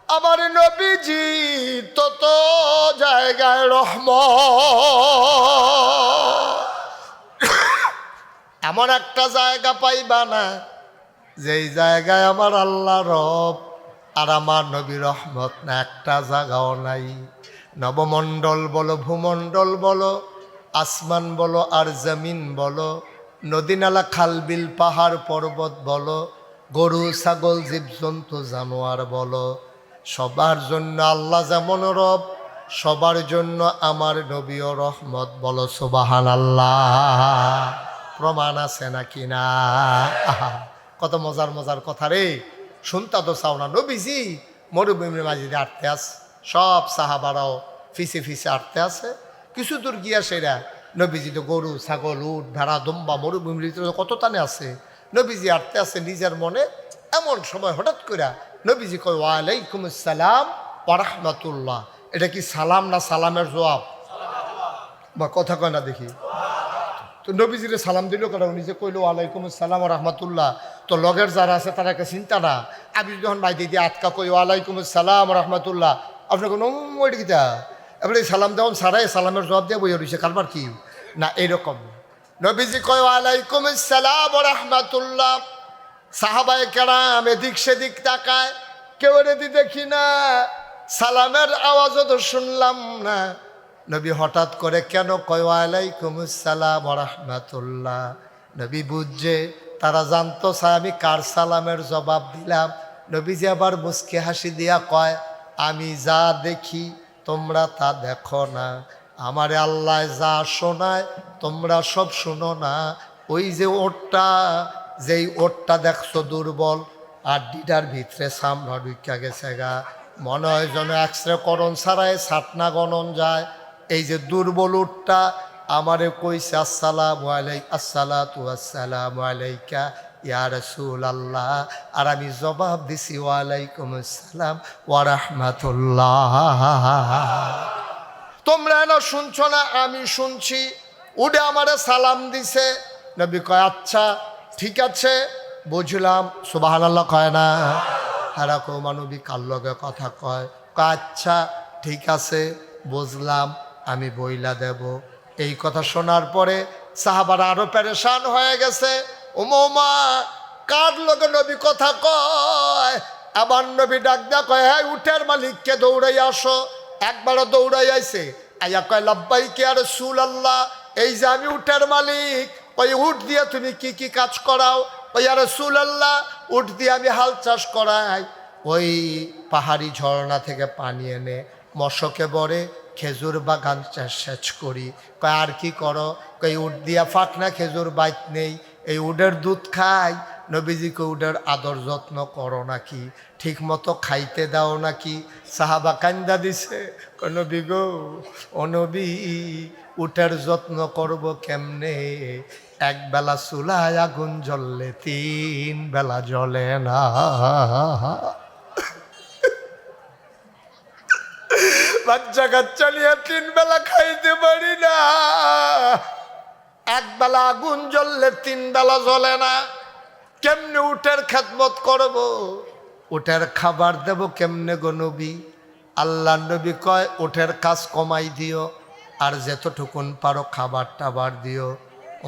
Speaker 1: আমার নবীজি তত জায়গায় রহমত। এমন একটা জায়গা পাইবা না যেই জায়গায় আমার আল্লাহ রব আর আমার নবী রহমত না, একটা জায়গাও নাই। নবমণ্ডল বলো, ভূমণ্ডল বলো, আসমান বলো আর জমিন বলো, নদী নালা খালবিল পাহাড় পর্বত বলো, গরু ছাগল জীবজন্তু জানোয়ার বলো, সবার জন্য আল্লাহ যেমন রব, সবার জন্য আমার নবীও রহমত। বলো সুবহানাল্লাহ। প্রমাণ আছে নাকি না? কত মজার মজার কথা রে, শুনতা তো চাও না? নবীজি মরুভূমির মাঝে আটতে আছে, সব সাহাবারাও ফিসে ফিসে আটতে আছে, কিছু দূর গিয়া সেরা নবীজি তো গরু ছাগল উট ভেড়া দম্বা মরুভূমির কত টানে আছে, নবীজি আটতে আছে নিজের মনে। এমন সময় হঠাৎ করে নবীজি কয় ওয়ালাইকুম আসসালাম ওয়া রাহমাতুল্লাহ। এটা কি সালাম না সালামের জবাব? বা কথা কয় না দেখি। তো নবীজিরে সালাম দিল কেন? নিজে কইলো ওয়ালাইকুম আসসালাম ওয়া রাহমাতুল্লাহ। তো লগের যারা আছে তারা একটা চিন্তা না, আমি যখন মাই দিদি আটকা কই ওয়ালাইকুম আসসালাম ওয়া রাহমাতুল্লাহ, আপনার কোনো ওইটা কিতা এবারে সালাম দেওয়ান সারাই সালামের জবাব দিয়ে বইয়া রয়েছে কারবার কি না এরকম। নবীজি কয় ওয়ালাইকুম আসসালাম ওয়া রাহমাতুল্লাহ। সাহাবায়ে কেরাম এদিক সেদিক তাকায়, কেউ রেদি দেখি না, সালামের আওয়াজও তো শুনলাম না। নবী হঠাৎ করে কেন কয় ওয়ালাইকুম আসসালাম ওয়া রাহমাতুল্লাহ? নবী বুঝছে তারা জানতো চাই আমি কার সালামের জবাব দিলাম। নবীজি আবার মুস্কি হাসি দিয়া কয় আমি যা দেখি তোমরা তা দেখো না, আমারে আল্লাহ যা শোনায় তোমরা সব শুনো না। ওই যে ওটটা, যেই ওটটা দেখছো দুর্বল আর ডিটার ভিতরে সামনা ঢুকা গেছে গা, মনে হয় যেন এক্সরে করণ ছাড়াই ছাটনা গণন যায়। এই যে দুর্বল উটটা আমারে কইছে আসসালামু আলাইকুম আসসালাতু আসসালামু আলাইকা ইয়া রাসূলুল্লাহ, আর আমি জবাব দিছি ওয়ালাইকুম আসসালাম ওয়া রাহমাতুল্লাহ। তোমরা না শুনছো না, আমি শুনছি। উডে আমারে সালাম দিছে। নবী কয় আচ্ছা ঠিক আছে বুঝলাম। সুবহানাল্লাহ কয় না? হারা কো মানবী কার লগে কথা কয়। আচ্ছা ঠিক আছে বুঝলাম, আমি বইলা দেব। এই কথা শোনার পরে সাহাবারা আরো পেরেশান হয়ে গেছে। ওমা কার লগে নবী কথা কয়? আবার নবী ডাক দা কয় হ্যাঁ উটের মালিককে দৌড়াই আসো। একবারও দৌড়াই আইছে, আয়া কয় লাব্বাইক ইয়া রাসূলুল্লাহ, এই যে আমি উটের মালিক, ওই উট দিয়ে তুমি কি কি কাজ করাও? ওই ইয়া রাসূলুল্লাহ উট দিয়ে আমি হাল চাষ করাই, ওই পাহাড়ি ঝর্ণা থেকে পানি এনে মশকে বরে খেজুর বাগান সেচ করি। কয় আর কি করো? কই উট দিয়া ফাঁকনা খেজুর বাইত নেই, এই উডের দুধ খাই। নবীজিকে উডের আদর যত্ন করো নাকি? ঠিক মতো খাইতে দাও নাকি? সাহাবা কান্দা দিছে, নবী গো ও নবী উটের যত্ন করব কেমনে? এক বেলা চুলায় আগুন জ্বললে 3 বেলা জ্বলে না। বাচ্চা কাচ্চা নিয়ে 3 বেলা খাইতে পারি না, এক বেলা আগুন জ্বললে 3 বেলা জ্বলে না। কেমনে উটের খেদমত করব? উটের খাবার দেব কেমনে গো নবী? আল্লাহ নবী কয় উটের কাজ কমাই দিও, আর যতটুকুন পারো খাবার টাবার দিও।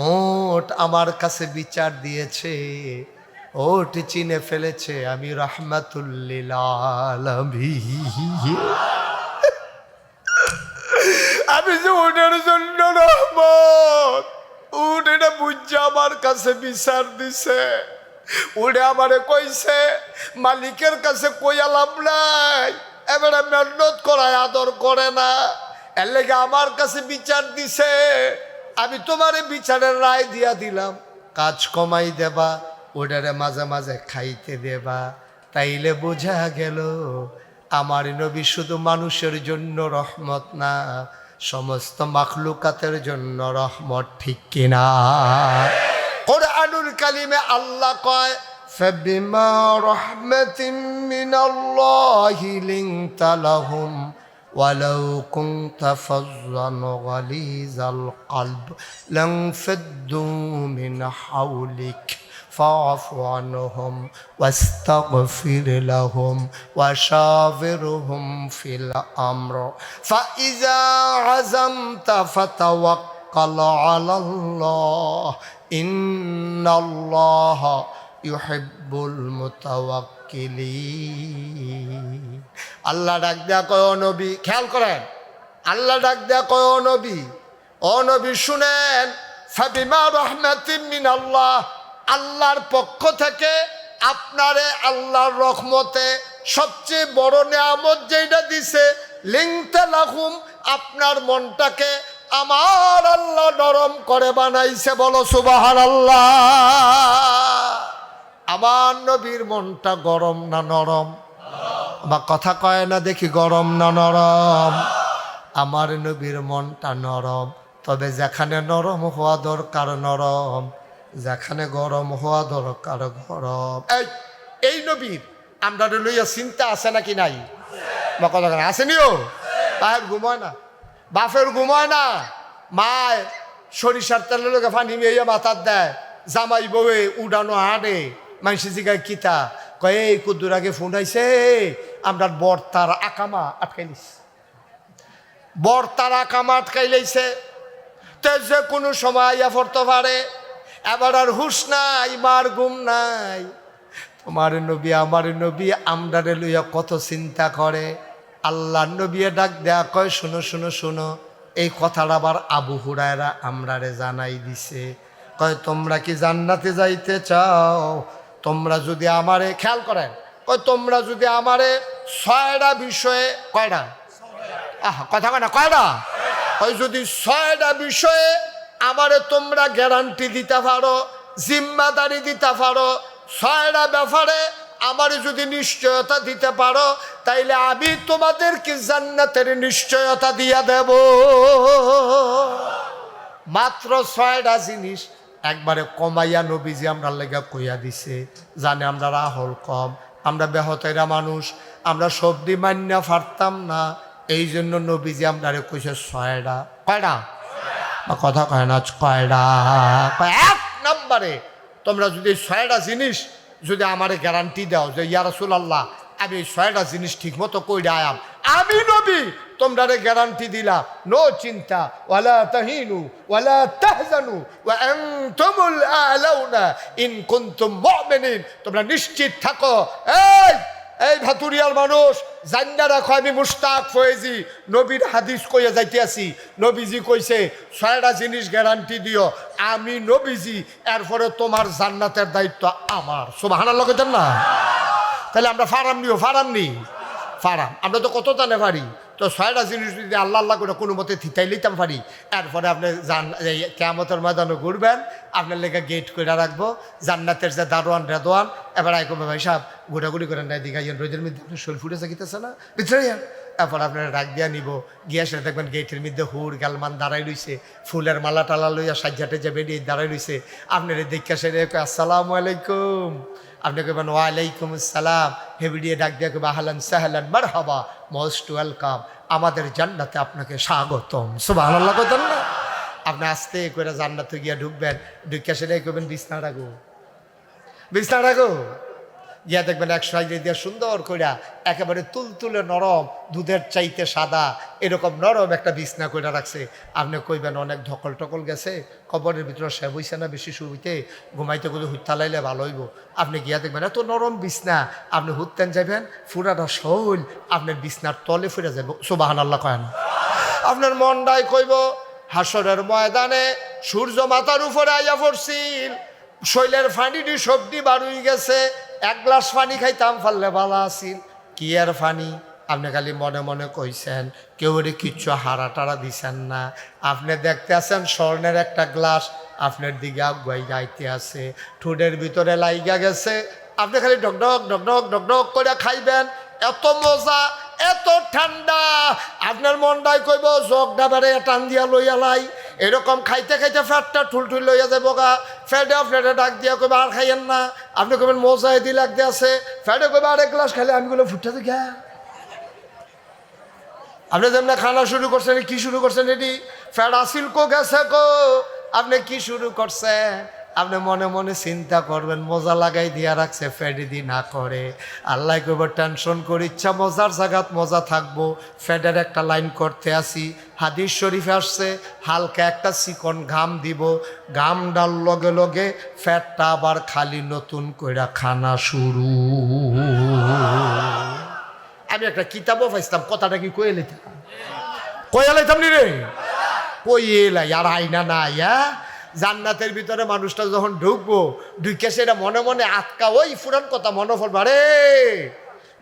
Speaker 1: ওট আমার কাছে বিচার দিয়েছে, ওট চিনে ফেলেছে আমি রাহমাতুল লিল আলামিন। আমি যে উটের জন্য রহমত, উট এটা বুঝছে আমার কাছে বিচার দিছে। উঠে আমারে কইছে মালিকের কাছে কইয়া লাভ নাই, এবারে মেহনত করায় আদর করে না, এর লেগে আমার কাছে বিচার দিছে। আমি তোমারে বিচারের রায় দিয়া দিলাম, কাজ কমাই দেবা, ওটারে মাঝে মাঝে খাইতে দেবা। তাইলে বোঝা গেল আমার নবী শুধু মানুষের জন্য রহমত না, সমস্ত মাখলুকাতের জন্য রহমত, ঠিক কিনা? কুরআনুল কালিমে আল্লাহ কয় ফাবিমা রাহমাতিন মিনাল্লাহি লিনতা লাহুম ওয়ালাউ কুনতা ফাজ্জান গালিজাল কলব লানফাদ্দু মিন হাওলিক ফাআফু আনহুম ওয়াস্তাগফির লাহুম ওয়াশাবিরহুম ফিল আমর ফাইযা আযামতা ফাতাওয়াক্কাল আলাল্লাহ ইন্নাল্লাহা ইউহিব্বুল মুতাওয়াক্কিলিন। আল্লাহ ডাক দেয়া কয় ও নবী, খেয়াল করেন, আল্লাহ ডাক দেয়া কয় ও নবী, ও নবী শুনেন, ফাবিমা রাহমাতিন মিনাল্লাহ, আল্লাহর পক্ষ থেকে আপনারে আল্লাহর রহমতে সবচেয়ে বড় নিয়ামত যেটা দিছে, লিনতা লাহুম, আপনার মনটাকে আমার আল্লাহ নরম করে বানাইছে। বলো সুবহানাল্লাহ। আমার নবীর মনটা গরম না নরম? বা কথা কয় না দেখি, গরম না নরম? আমার নবীর মনটা নরম, তবে যেখানে নরম হওয়া দরকার নরম, যেখানে গরম হওয়া দরকার গরম। এই নবীর আমরা লইয়া চিন্তা আছে নাকি নাই? বা কথা আসেনিও? বাপের ঘুমায় না, বাপের ঘুমায় না, মায় সরিষার তেলের লোকে পানি মেয়ে মাথার দেয়, জামাই বউয়ে উড়ানো হাঁটে, মাইসি জিগায় কিতা কয় এই কুদ্দুর আগে ফোন আইছে, আমরা বর্তার আকামা আটকাই নিস, বর্তার আকামা আটকাই লাইছে, তে যে কোনো সময় আইয়া পড়তে পারে। এবার আর হুশ নাই, মার ঘুম নাই। তোমার নবী আমার নবী আমরারে লইয়া কত চিন্তা করে। আল্লাহ নবী ডাক দেয়া কয় শুনো শুনো শুনো, এই কথাটা আবার আবু হুরায়রা আমরারে জানাই দিছে, কয় তোমরা কি জান্নাতে যাইতে চাও? তোমরা যদি আমারে, খেয়াল করেন, কয় তোমরা যদি আমারে 6টা বিষয়ে, কয়টা? কথা কয় না, কয়টা? ওই যদি 6টা বিষয়ে আমারে তোমরা গ্যারান্টি দিতে পারো, জিম্মাদারি দিতে পারো, 6টা ব্যাপারে আমারে যদি নিশ্চয়তা দিতে পারো, তাইলে আমি তোমাদেরকে জান্নাতের নিশ্চয়তা দিয়া দেব। মাত্র 6টা জিনিস একবারে কমাইয়া নবীজি আমরা লেগা কইয়া দিছে। জানে আমরা রাহল কম, আমরা বেহতেরা মানুষ, আমরা সবদি মান্যা পারতাম না, এই জন্য নবীজি আপনারে কইছে 6টা। কয়টা? কথা কয় না, কয়টা? 1 নম্বরে তোমরা যদি 6টা জিনিস যদি আমারে গ্যারান্টি দাও যে ইয়া রাসূলুল্লাহ আমি এই 6টা জিনিস ঠিক মতো কইরা আয়াম, আমি নবী তোমরা গ্যারান্টি দিলাম, নো চিন্তা, ওয়ালা তাহিনু ওয়ালা তাহজানু ওয়া আনতুমুল আ'লাউনা ইন কুনতুম মুমিনিন। তোমরা নিশ্চিত থাকো। এই ভাতুরিয়ার মানুষ জান্না রাখো, আমি মুশতাক ফয়েজি নবীর হাদিস কইয়া যাইতে আছি। নবীজি কইছে 6টা জিনিস গ্যারান্টি দিও, আমি নবীজি, এরপরে তোমার জান্নাতের দায়িত্ব আমার। সুবহানাল্লাহ কইতেন না? তাহলে আমরা ফারাম নিও, ফারাম নি ফারাম, আমরা তো কত জানে পারি। তো 6টা জিনিস যদি আল্লাহ আল্লাহ করে কোনো মতে থিতাই লিতাম পারি, এরপরে আপনি কিয়ামতের ময়দানে ঘুরবেন, আপনার লেগে গেট করে রাখবো, জান্নাতের যে দারোয়ান রেদোয়ান, এবার আইকমে ভাই সাহেব ঘোরাঘুরি করেন না, দিঘা রোদের মধ্যে আপনি শরীর ফুটে থাকিতেছে না ভিতরে, এরপর আপনারা ডাক দিয়া নিব, গিয়া সেটা দেখবেন গেটের মধ্যে হুর গালমান দাঁড়াই রইছে, ফুলের মালা টালা লইয়া সাজ্জাটে যে বেরিয়ে দাঁড়াই রইছে। আপনার দেখা সেরে আসসালামু আলাইকুম, আপনি কইবেন ওয়ালাইকুম আসসালাম, হেবিডিয়ে ডাক দিয়া কইবা আহলান সাহলান মারহাবা, মোস্ট ওয়েলকাম, আমাদের জান্নাতে আপনাকে স্বাগতম। সুবহানাল্লাহ কইতেন না? আপনি আস্তে করে জান্নাতে গিয়া ঢুকবেন, ঢুকিয়া সেটাই কইবেন বিছনা রাখো, বিছনা রাখো, গিয়া দেখবেন 100 দিয়ে সুন্দর কইরা একেবারে তুলতুলে নরম, দুধের চাইতে সাদা, এরকম নরম একটা বিছনা কইরা রাখছে। আপনি কইবেন অনেক ধকল টকল গেছে, কবরের ভিতরে সে বইছে না বেশি সুবিতে, ঘুমাইতে গেলে হুত্তা লাইলে ভালো হইব। আপনি গিয়া দেখবেন এত নরম বিছনা, আপনি হুত্তেন যাবেন, ফুরাটা শৈল আপনার বিছনার তলে ফুরে যাব। সুবহানাল্লাহ কয়েন। আপনার মনটাই কইব হাসরের ময়দানে সূর্য মাথার উপরে আইয়া পড়ছিল, শৈলের ফানিটি সবটি বাড়ুই গেছে, 1 গ্লাস পানি খাইতাম পারলে ভালো আসিল। কি আর পানি? আপনি খালি মনে মনে কইছেন, কেউ কিচ্ছু হারা টারা দিছেন না। আপনি দেখতে আছেন স্বর্ণের একটা গ্লাস আপনার দিকে আগুয়াই যাইতে আছে, ঠোঁটের ভিতরে লাইগা গেছে, আপনি খালি ডকডক ডকডক ডকডক করে খাইবেন। এত মজা, এত ঠান্ডা, আপনার মনটাই কইব জগটা বেড়ে টান দিয়া লইয়া লাই। এরকম খাইতে খাইতে ফ্যাটটা ঠুলঠুল লইয়া যাবো গা, ফ্যাটে ফ্যাটে ডাক দিয়া কইবা আর খাইয়েন না। আপনি কইবেন মজাই দি লাগতে আছে, ফ্যাটে কইবা আর 1 গ্লাস খাইলে, আমি গুলো ফুটতে গা। আপনি যেমন খানা শুরু করছেন, কি শুরু করছেন? এটি ফ্যাট আসিল কো গেছে কো, আপনি কি শুরু করছেন? আপনি মনে মনে চিন্তা করবেন মজা লাগাই দিয়া রাখছে, ফ্যাডি দি না করে। আল্লাহ কইব টেনশন করে ইচ্ছা মজার জায়গাত মজা থাকবো, ফ্যাডের একটা লাইন করতে আসি। হাদিস শরীফে আসছে হালকা একটা চিকন ঘাম দিব, ঘাম ডাল লগে লগে ফ্যাটটা আবার খালি নতুন কইরা খানা শুরু। আমি একটা কিতাবও পাইছিলাম, কথাটা কি কয়ে লাইতাম, কয়ে লাইতাম নি রে, কইয়ে লাই আর আইনা নাই। জান্নাতের ভিতরে মানুষটা যখন ঢুকবো, ঢুকে সেটা মনে মনে আটকা, ওই ফুরান কথা মনে পড়বা রে,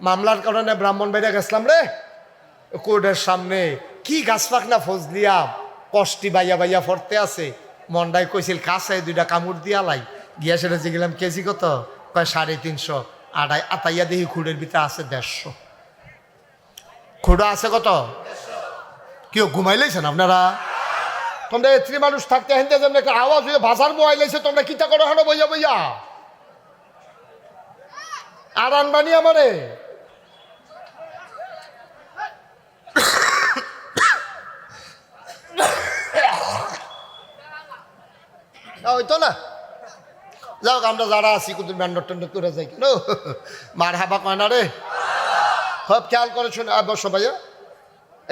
Speaker 1: মামলার কারণে ব্রাহ্মণবাড়িয়া গেছিলাম রে, কোর্টের সামনে কি গাছ পাক না ফজলিয়াম, কষ্টি বাইয়া বাইয়া ফরতে আছে, মন্ডাই কইছিল কাছে 2টা কামড় দিয়া লাই, গিয়া সেটা জিগলাম কেজি কত, কয় 350, আতাইয়া দেখি খুঁড়ের ভিতরে আছে 150। খুঁড়ো আছে কত? কেউ ঘুমাইলেছেন আপনারা? তোমরা এত্রী মানুষ থাকতে হেনতে যেমন একটা আওয়াজ হয়ে ভাষার মোয়াইলেছে, তোমরা কিতা করো হানো বইয়া বইয়া আর আনবানি আমারে। ওই তো না, যাও আমরা যারা আছি কিন্তু ব্যান্ডর ট্যান্ডর করে যাই কেন, মার হাবা কয় না রে। সব খেয়াল করে শুনে বসো ভাইয়া,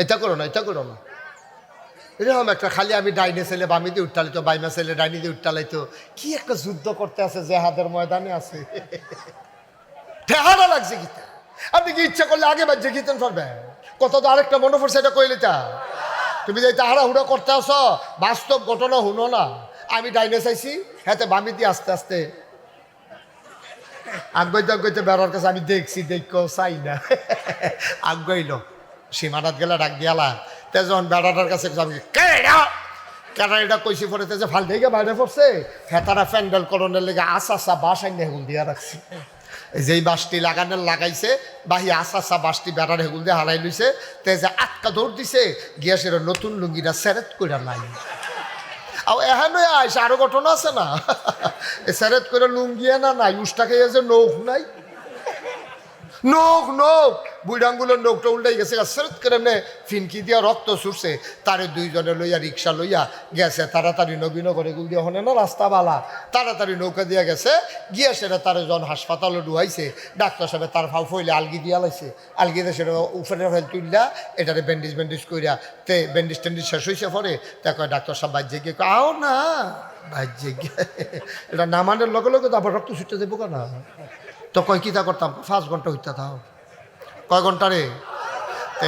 Speaker 1: এটা করো না, এটা করো না। এরকম একটা খালি আমি ডাইনে ছেলে বামি দিয়ে উঠতালিত, বাইমা ছেলে ডাইনি দিয়ে উঠতালাইতো, কি একটা যুদ্ধ করতে আছে যে হাতের ময়দানে আছে। ঠেহারা লাগছে গীতা। আপনি কি ইচ্ছা করলে আগে বাজছে গীতেন পারবেন? কত তো আরেকটা মনে পড়ছে, এটা কইলে তা তুমি যে তাহারা হুড়া করতে আসো, বাস্তব ঘটনা শুনো না। আমি ডাইনে চাইছি, হাতে বামি দিয়ে আস্তে আস্তে আগাইতে আগাইতে বেড়ার কাছে আমি দেখছি, দেখো চাই না আগাইল সীমানাত গেলে ডাক দিয়ালা। তে যখন বেড়াটার কাছে আমি কেন এটা কইছি পরে যে ভাল দেখে বাইরে পড়ছে, হেতারা প্যান্ডেল করণের লেগে আসা বাস আইনে হেগুল দিয়া রাখছি। যেই বাসটি লাগানোর লাগাইছে বাহি আসা বাসটি বেড়ার হেগুল দিয়ে হারাই লইছে। তে যে আটকা দৌড় দিছে গিয়া সেটা নতুন লুঙ্গিটা সেরেত করে নাই। এখন আইসে আরো ঘটনা আছে না, সেরেত করে লুঙ্গিয়ে না নাই উষ্টা খেয়ে যে নৌক নাই, নোক নোক বুড়াঙ্গুলোর নোকটা উল্টাই গেছে, সেরেত করে এমনি ফিনকি দিয়া রক্ত ছুটছে। তারে দুইজনে লইয়া রিক্সা লইয়া গেছে তাড়াতাড়ি নবীনগরে গুল দিয়ে হনে না রাস্তা বালা, তাড়াতাড়ি নৌকা দিয়া গেছে। গিয়া সেটা তারে যখন হাসপাতালে ডুয়াইছে, ডাক্তার সাহেব তার ফাউ ফইলে আলগি দিয়া লাইছে। আলগি দিয়ে সেটা উপরে ফেল তুললা, এটারে ব্যান্ডেজ ব্যান্ডেজ কইরা তে ব্যান্ডেজ ট্যান্ডেজ শেষ হয়েছে পরে তা কয় ডাক্তার সাহেব বাজ্যে গিয়ে আও না বাজ্যে গিয়ে এটা নামানের লগে লগে তো আবার রক্ত ছুটতে দেবো না। তো কয় কিতা করতাম, 5 ঘন্টা হইতে থাও। কয় ঘন্টা রে?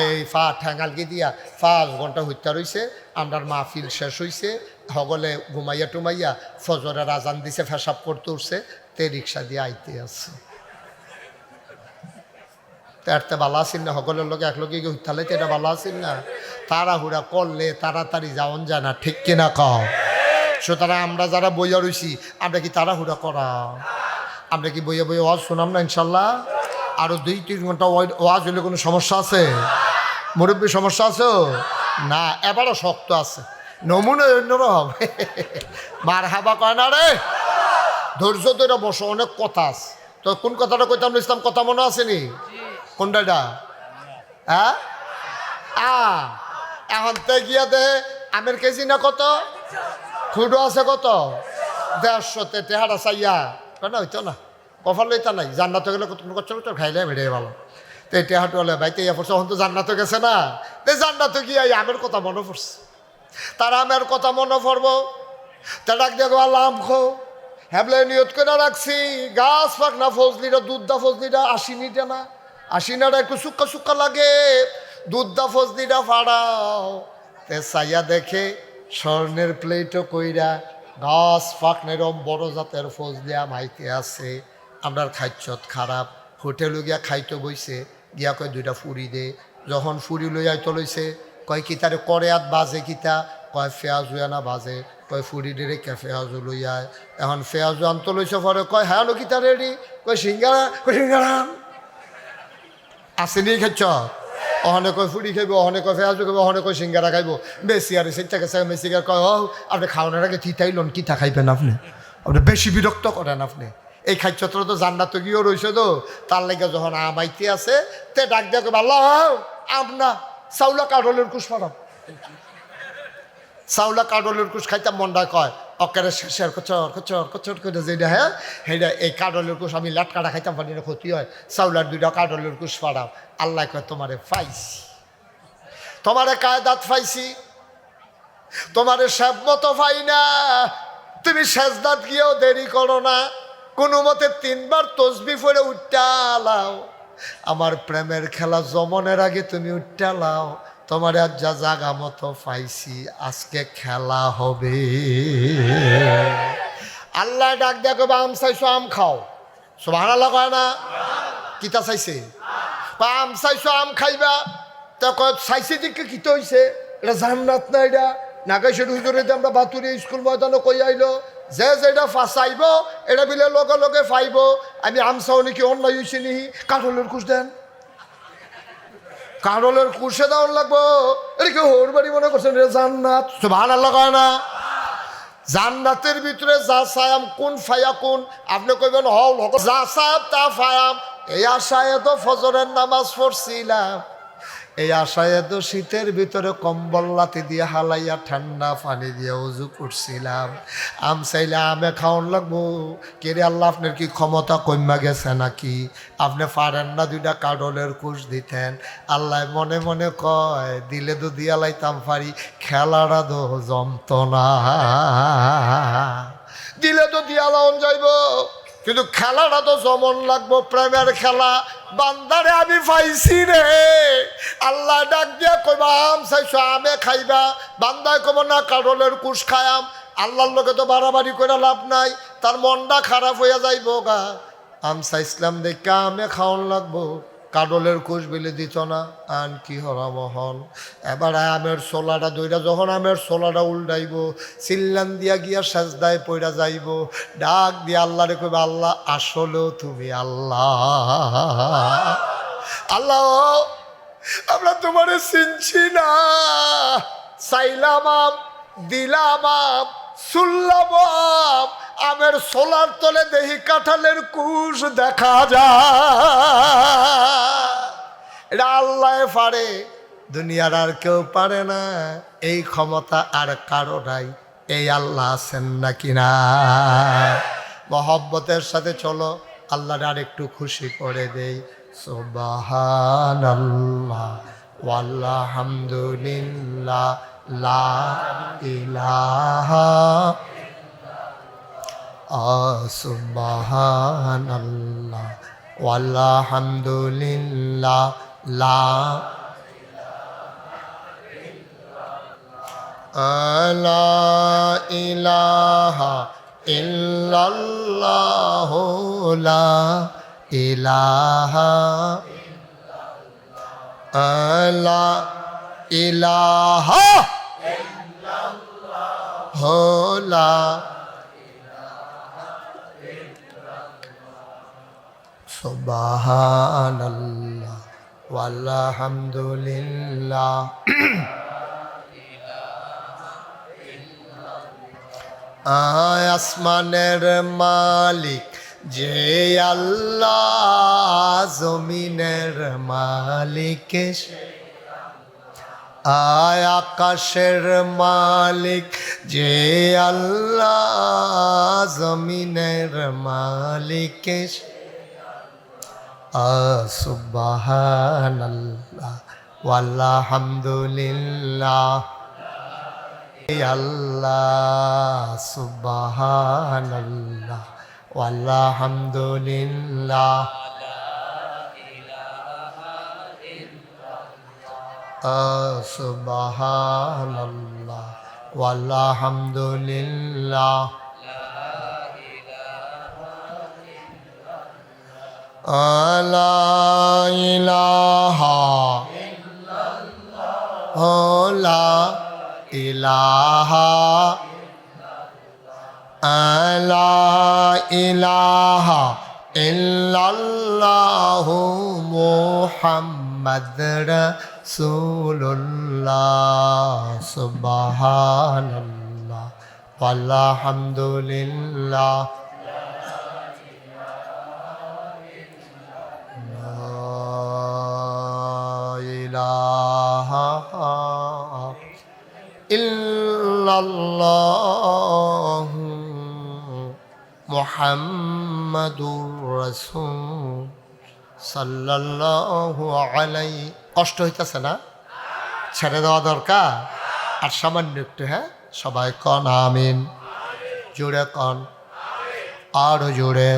Speaker 1: এই ঠ্যাঙ্গালকে দিয়া 5 ঘন্টা হইতে রইছে। আমরার মাহফিল শেষ হইছে, হগলে ঘুমাইয়া টুমাইয়া ফজরের আজান দিছে, ফেসাব করতে উঠছে, তে রিক্সা দিয়ে আইতে আছে। তারতে ভালো আসিন না, হগলের লোক এক লোকে হইতালে এটা ভালো আসিন না। তাড়াহুড়া করলে তাড়াতাড়ি যাওন যায় না, ঠিক কিনা কও? সুতরাং আমরা যারা বইয়া রইছি আমরা কি তাড়াহুড়া করা? আমরা কি বইয়ে বইয়ে ওয়াজ শোনাম না? ইনশাল্লাহ আরো 2-3 ঘন্টা ওয়াজ হলে কোনো সমস্যা আছে? মুরব্বী সমস্যা আছে না? এবারও শক্ত আছে, নমুনা অন্যরকম। মার হাবা কয় না রে, ধৈর্য ধরে বসো, অনেক কথা আছে। তো কোন কথাটা কইতাম ইসলাম কথা মনে আসেনি? কোনটা এটা? হ্যাঁ এখন তে গিয়া দে আমের কেজি না কত, খুঁড়ো আছে কত, 150তে টেহারা চাইয়া কেন হইতো না, কফার লইতা নাই। জান্নাতে গেলে কত কচ্চর খাইলে বেড়ে ভালো। তো এই টেহাটো হলে ভাইতে ইয়া পড়ছে, এখন তো জান্নাতে গেছে না, জান্নাতে গিয়া আমের কথা মনে পড়ছে। তার আমের কথা মনে পড়বো, তা ডাক দেখো আল্লাহ আম খো হ্যাবলে নিয়ত করে রাখছি, গাছ পাক না ফজলিটা, দুধদা ফজলিটা 80 নিটা না, 80 নাটা একটু সুক্কা সুক্কা লাগে, দুধদা ফজলিটা ফাড়াও। তে চাইয়া দেখে স্বর্ণের প্লেটও কইরা গাছ ফাঁকনেরম বড় জাতের ফজলিয়া মাইতে আছে। আমরার খাইছত খারাপ, হোটেলে গিয়া খাইতে বইছে, গিয়া কয় 2টা ফুরি দে। যখন ফুরি লইয়া তো লইছে, কয় কিতারে করে আত বাজে কিতা, কয় ফেয়াজ হইয়া না বাজে, কয় ফুরি ডেরে কে ফেয়াজও লইয়ায়। এখন ফেয়াজও আনতে লইছে পরে কয় হ্যাঁ লো কিতা রেডি, কয় সিঙ্গারা, কয় সিঙ্গারা আসেনি খাইছ। অহনে কয় ফুড়ি খাইব, অহনে কয় ফেয়াজু খাইব, অহনে কয় সিঙ্গারা খাইব। বেশি আর সেটা গেছে মেসিগার কয় ও আপনি খাওয়ানোর আগে থিতাইলন কিতা খাইবেন আপনি বেশি বিরক্ত করেন আপনি। এই খাইছত্র তো জান্নাত গিয়েও রয়েছে তো, তার লেগে যখন আমাইতে আছে তে ডাক দিয়ে ভালো আমনা চাউলা কাঠলের কুশ পারাম, চাউলা কাঠলের কুশ খাইতাম মনটা কয় অকেরে শেষের কচর কচর কচর করে যেটা হ্যাঁ সেইটা এই কাঠলের কুশ আমি লাটকাটা খাইতাম পারি না, ক্ষতি হয়। চাউলার 2টা কাঠলের কুশ পারাম। আল্লাহ কয় তোমারে পাইছি, তোমারে কায়দাত পাইছি, তোমারে সব মতো পাই না। তুমি সেজদাত গিয়েও দেরি করো না, কোনো মতে 3 বার তসবি পড়ে উঠটালাও। আমার প্রেমের খেলা জমনের আগে তুমি উঠটালাও। তোমার আজ যা জাগা মতো পাইছি, আজকে খেলা হবে। আল্লাহ ডাক দেখো আম চাইছো আম খাও, সুবহানাল্লাহ কয় না? কিতা চাইছে? আম চাইছো আম খাইবা। তা কয় চাইছে দিকে কিতা হইছে, এটা জান্নাত না, এটা নাগাইশের হুজুরে আমরা বাতুরি স্কুল ময়দানে কই আইলো যে যেটা ফাঁসাইব এটা বিলে লগে লগে ফাইব। আমি আম চাও নাকি অন্যায় হয়েছে নি, কাঠলের কুশ দেন। কারলের কুশে দেওয়ার লাগবো, এদিকে হোর বাড়ি মনে করছেন রে জান্নাত, সুবহানাল্লাহ কয় না? জান্নাতের ভিতরে যা সায়াম কোন ফায়া কোন, আপনি কইবেন হল যা সায়াম তা ফায়াম। এই আশায় তো ফজরের নামাজ পড়ছিলাম, এই আশায় তো শীতের ভিতরে কম্বল লাতি দিয়ে হালাইয়া ঠান্ডা পানি দিয়ে উজু করছিলাম। আম চাইলে আমে খাওয়ান লাগবো, কে রে আল্লাহ আপনার কি ক্ষমতা কমা গেছে নাকি? আপনি পারেন না দুইটা কাডলের কুশ দিতেন? আল্লাহ মনে মনে কয় দিলে তো দিয়া লাইতাম পারি, খেলাটা তো জমতো না, দিলে তো দিয়া লাউন যাইব, কিন্তু খেলাটা তো জমন লাগবো, প্রেমের খেলা। বান্দারে আমি পাইছি রে, আল্লাহ ডাক দিয়া কইবা আম চাইছো আমে খাইবা, বান্দায় কব না কাডলের কুশ খায়াম। আল্লাহর লোকে তো বাড়াবাড়ি করে লাভ নাই, তার মনটা খারাপ হইয়া যাইব গা। আম চাইছিলাম দেখা আমে খাওয়ান লাগবো, কাডলের কুশ বিলে দিত না। আন কি হরামহন, এবার আমের ছোলাটা দইরা যখন আমের ছোলাটা উল্টাইব, চিল্লান দিয়া গিয়া সাজদায় পইরা যাইব, ডাক দিয়া আল্লাহ রে কইবা আল্লাহ আসলেও তুমি আল্লাহ, আল্লাহ আমরা তোমারে চিনছি না, চাইলাম আম দিলাম আম শুনলাম আম, আমের সোলার তলে দেহি কাঁঠালের কুশ দেখা যায়। এটা আল্লাহ পারে, দুনিয়ার আর কেউ পারে না, এই ক্ষমতা আর কারো নাই, এই আল্লাহ আছেন নাকি না? মহব্বতের সাথে চলো আল্লাহর আর একটু খুশি করে দেই। সুবহানাল্লাহ ওয়ালহামদুলিল্লাহ লা ইলাহা সুবহানাল্লাহ ওয়ালহামদুলিল্লাহ লা ইলাহা ইল্লাল্লাহ লা ইলাহা লা ইলাহা লা সুবহানাল্লাহ ওয়ালহামদুলিল্লাহ আসমানের মালিক যে আল্লাহ, জমিনের মালিক আকাশের মালিক যে আল্লাহ, জমিনের মালিক সুবহানাল্লাহ ওয়ালহামদুলিল্লাহ আল্লাহ সুবহানাল্লাহ ওয়ালহামদুলিল্লাহ সুবহানাল্লাহ ওয়ালহামদুলিল্লাহ লা ইলাহা লা ইলাহা লা ইলাহা ইল্লাল্লাহু মুহাম্মাদ রাসূলুল্লাহ সুবহানাল্লাহ ওয়ালহামদুলিল্লাহ ইল্লাল্লাহু মুহাম্মাদুর রাসূল সাল্লাল্লাহু আলাইহি। কষ্ট হইতেছে না? ছেড়ে দেওয়া দরকার আর সামান্য একটু। হ্যাঁ, সবাই কন আমিন, জোরে কন, আরো জোরে।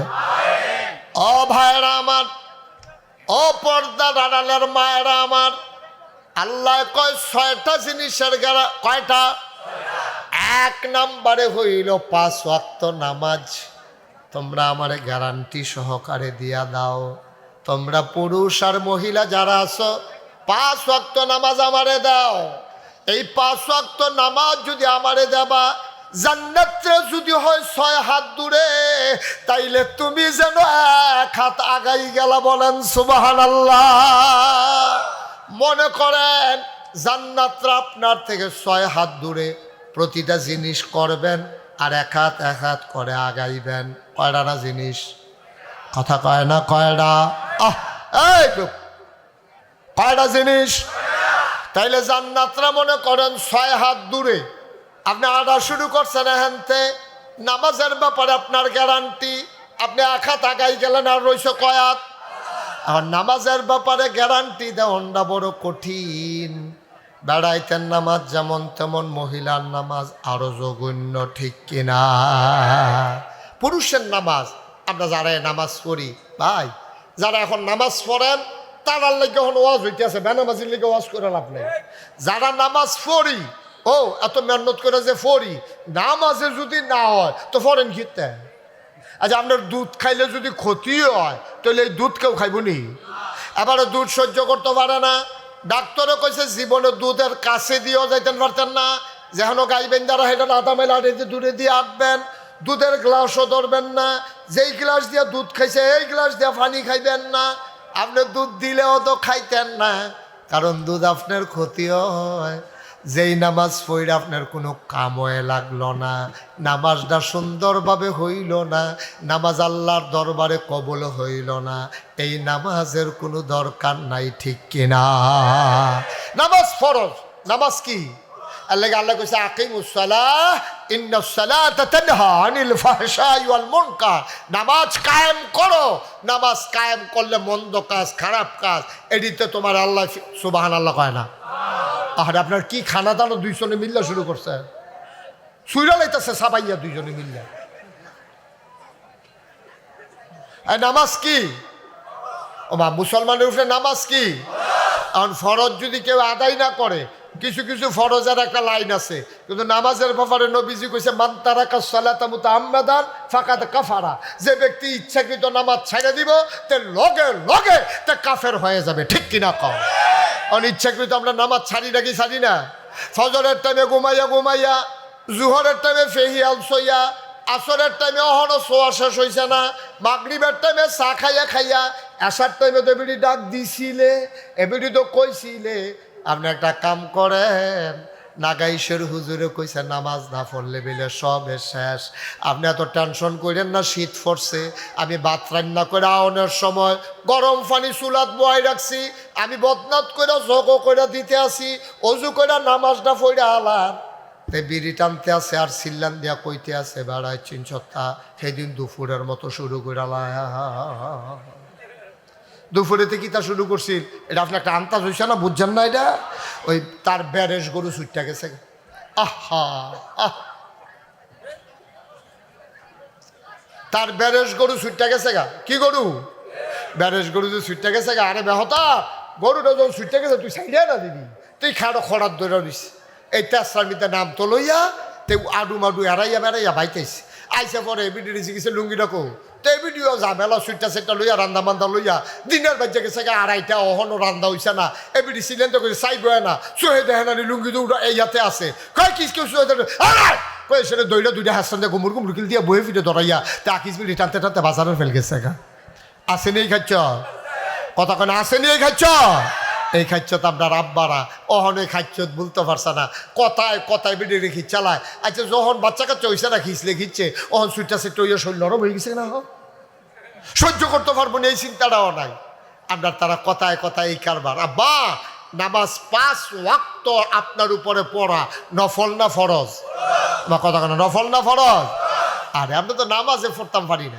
Speaker 1: ও ভাইরা আমার, ও পর্দার আড়ালের মায়েরা আমার, আল্লাহ কয় ৬টা জিনিসের গারা। কয়টা? ১ নম্বরে হইল ৫ ওয়াক্ত নামাজ। তোমরা আমারে গ্যারান্টি সহকারে দিয়া দাও, তোমরা পুরুষ আর মহিলা যারা আছো ৫ ওয়াক্ত নামাজ আমারে দাও। এই ৫ ওয়াক্ত নামাজ যদি আমারে দেবা, জান্নাতে যদি হয় ৬ হাত দূরে, তাইলে তুমি যেন ১ হাত আগাই গেলা। বলেন সুবহানাল্লাহ। মনে করেন জান্নাতরা আপনার থেকে 6 হাত দূরে, প্রতিটা জিনিস করবেন আর এক হাত করে আগাইবেন। কয়টা না জিনিস? কথা কয় না কয়টা? এই কয়টা জিনিস? তাইলে জান্নাতরা মনে করেন 6 হাত দূরে, আপনি আডা শুরু করছেন এখানতে। নামাজের ব্যাপারে আপনার গ্যারান্টি, আপনি এক হাত আগাই গেলেন আর রইছে কয় হাত? আর নামাজের ব্যাপারে গ্যারান্টি দেওয়াটা বড় কঠিন। বেড়াইতেন নামাজ যেমন তেমন, মহিলার নামাজ আরো জঘন্য, ঠিক কিনা? পুরুষের নামাজ, আমরা যারা নামাজ পড়ি ভাই, যারা এখন নামাজ পড়েন তারার লেগে এখন ওয়াজ হইতেছে, বেনামাজির লেগে ওয়াজ করে লাভ নেই। যারা নামাজ পড়ি, ও এত মেহনত করে যে পড়ি, নামাজে যদি না হয় তো পড়েন কিতে? আচ্ছা, আপনার দুধ খাইলে যদি ক্ষতি হয় তাহলে এই দুধ কেউ খাইব নি? এবারে দুধ সহ্য করতে পারে না, ডাক্তারও কইছে জীবনে দুধের কাছে দিয়েও যাইতেন পারতেন না। যেন গাইবেন যারা সেটা আধা মেলা দূরে দিয়ে আটবেন, দুধের গ্লাসও ধরবেন না, যেই গ্লাস দিয়ে দুধ খাইছে এই গ্লাস দিয়ে পানি খাইবেন না। আপনি দুধ দিলেও তো খাইতেন না, কারণ দুধ আপনার ক্ষতিও হয়। যেই নামাজ পড়ে আপনার কোনো কাময়ে লাগলো না, নামাজটা সুন্দরভাবে হইল না, নামাজ আল্লাহর দরবারে কবুল হইল না, এই নামাজের কোনো দরকার নাই, ঠিক কিনা? নামাজ ফরজ। নামাজ কি? আল্লাহ কইছে আকিমুস সালাহ ইন্নাস সালাতা তানহা আনিল ফাহশাই ওয়াল মুনকার। নামাজ কায়েম করো। নামাজ কায়েম করলে মন্দ কাজ, খারাপ কাজ এডিতে তোমার আল্লাহ সুবহানাল্লাহ কয় না? আর আপনার কি খানা দানা দুইজনে মিল্লা শুরু করছে, সুইরা লাইতেছে সাবাইয়া দুইজনে মিল্লা। নামাজ কি? ও মা, মুসলমানের উপরে নামাজ কি? এখন ফরজ যদি কেউ আদায় না করে, কিছু কিছু ফরজের একটা লাইন আছে, কিন্তু নামাজের ব্যাপারে নবীজি কইছে মান তারাকা সালাতা মুতাআম্মাদান ফাকাদ কাফারা। যে ব্যক্তি ইচ্ছাকৃত নামাজ ছেড়ে দিব তে লগে লগে তে কাফের হয়ে যাবে, ঠিক কিনা কও? অনিচ্ছাকৃত আমরা নামাজ ছাড়ি নাকি ছাড়ি না? ফজরের টাইমে ঘুমাইয়া, জুহরের টাইমে ফেহিয়াল সইয়া, আসরের টাইমে অহনো সোয়া শেষ হইছে না, মাগরিবের টাইমে চা খাইয়া, আসার টাইমে তো এবিডি ডাক দিছিলে, এবিডি তো কইছিলে। আপনি একটা কাম করেন, নাগাইশের হুজুরে কইছে নামাজ না পড়লে বিলে সবে শেষ। আপনি এত টেনশন করেন না, শীত পড়ছে, আমি ভাত রান্না করে আওনের সময় গরম পানি চুলাত বয়াই রাখছি, আমি বদনাত করে জগ করে দিতে আসি, অজু করে নামাজটা পড়ে আলাম, তে বিড়ি টানতে আছে আর সিল্লান দিয়া কইতে আছে বেড়ায় চিনছত্তা। সেদিন দুপুরের মতো শুরু করে দুপুরেতে কি তা শুরু করছিল, এটা আপনি একটা আন্তাজ হইছে না, বুঝছেন না? এটা ওই তার ব্যারেজ গরু ছুটটা গেছে। তার ব্যারেজ গরু ছুটটা গেছে গা। কি গরু? ব্যারেজ গরু যে ছুটটা গেছে গা। আরে বেহতা, গরুটা যখন ছুটটা গেছে তুই সাইডে না দিবি, তুই খাড়ো খড়ার দৌড়া দিস। এই তেসরামিতে নাম তো লইয়া তে আডু মাডু এড়াইয়া বাইতেছে। আইসা পরে এবিডি গেছে লুঙ্গিটা কো, তো এবিডিও ঝামেলা সুইটা সেটটা লইয়া রান্দা মান্দা লইয়া দিনের বাচ্চা গেছে আড়াইটা, অহনো রান্দা হইছে না। এবিডি ছিলেন তো করে চাইব না, চুহে দেখে না লুঙ্গি দৌড়া এই হাতে আছে, কয় কিস কেউ চুহে কয়ে সেটা দইটা দুইটা হাসান দিয়ে গুমুর কিল দিয়ে বয়ে ফিটে ধরাইয়া তা আকিস বিড়ি টানতে টানতে বাজারে ফেল গেছে গা। আসেনি এই খাচ্ছ কথা কেন? আসেনি এই খাচ্ছ? এই খাচ্ছত আপনার আব্বারা অহন এই খাচ্ছত বলতে পারছে না, কথায় বেড়ে রেখি চালায়। আচ্ছা, যখন বাচ্চা কাচ্চা হয়েছে না, খিচলে খিচ্ছে, অহন সুইটা সেটা ওই শরীর নরম হয়ে গেছে না, সহ্য করতে পারবো না, এই চিন্তাটাও নাই আপনার। তারা কথায় এই কারবার। আব্বা, নামাজ 5 ওয়াক্ত আপনার উপরে পড়া নফল না ফরজ? বা কথা কেন, নফল না ফরজ? আরে আমরা তো নামাজে পড়তাম পারি না।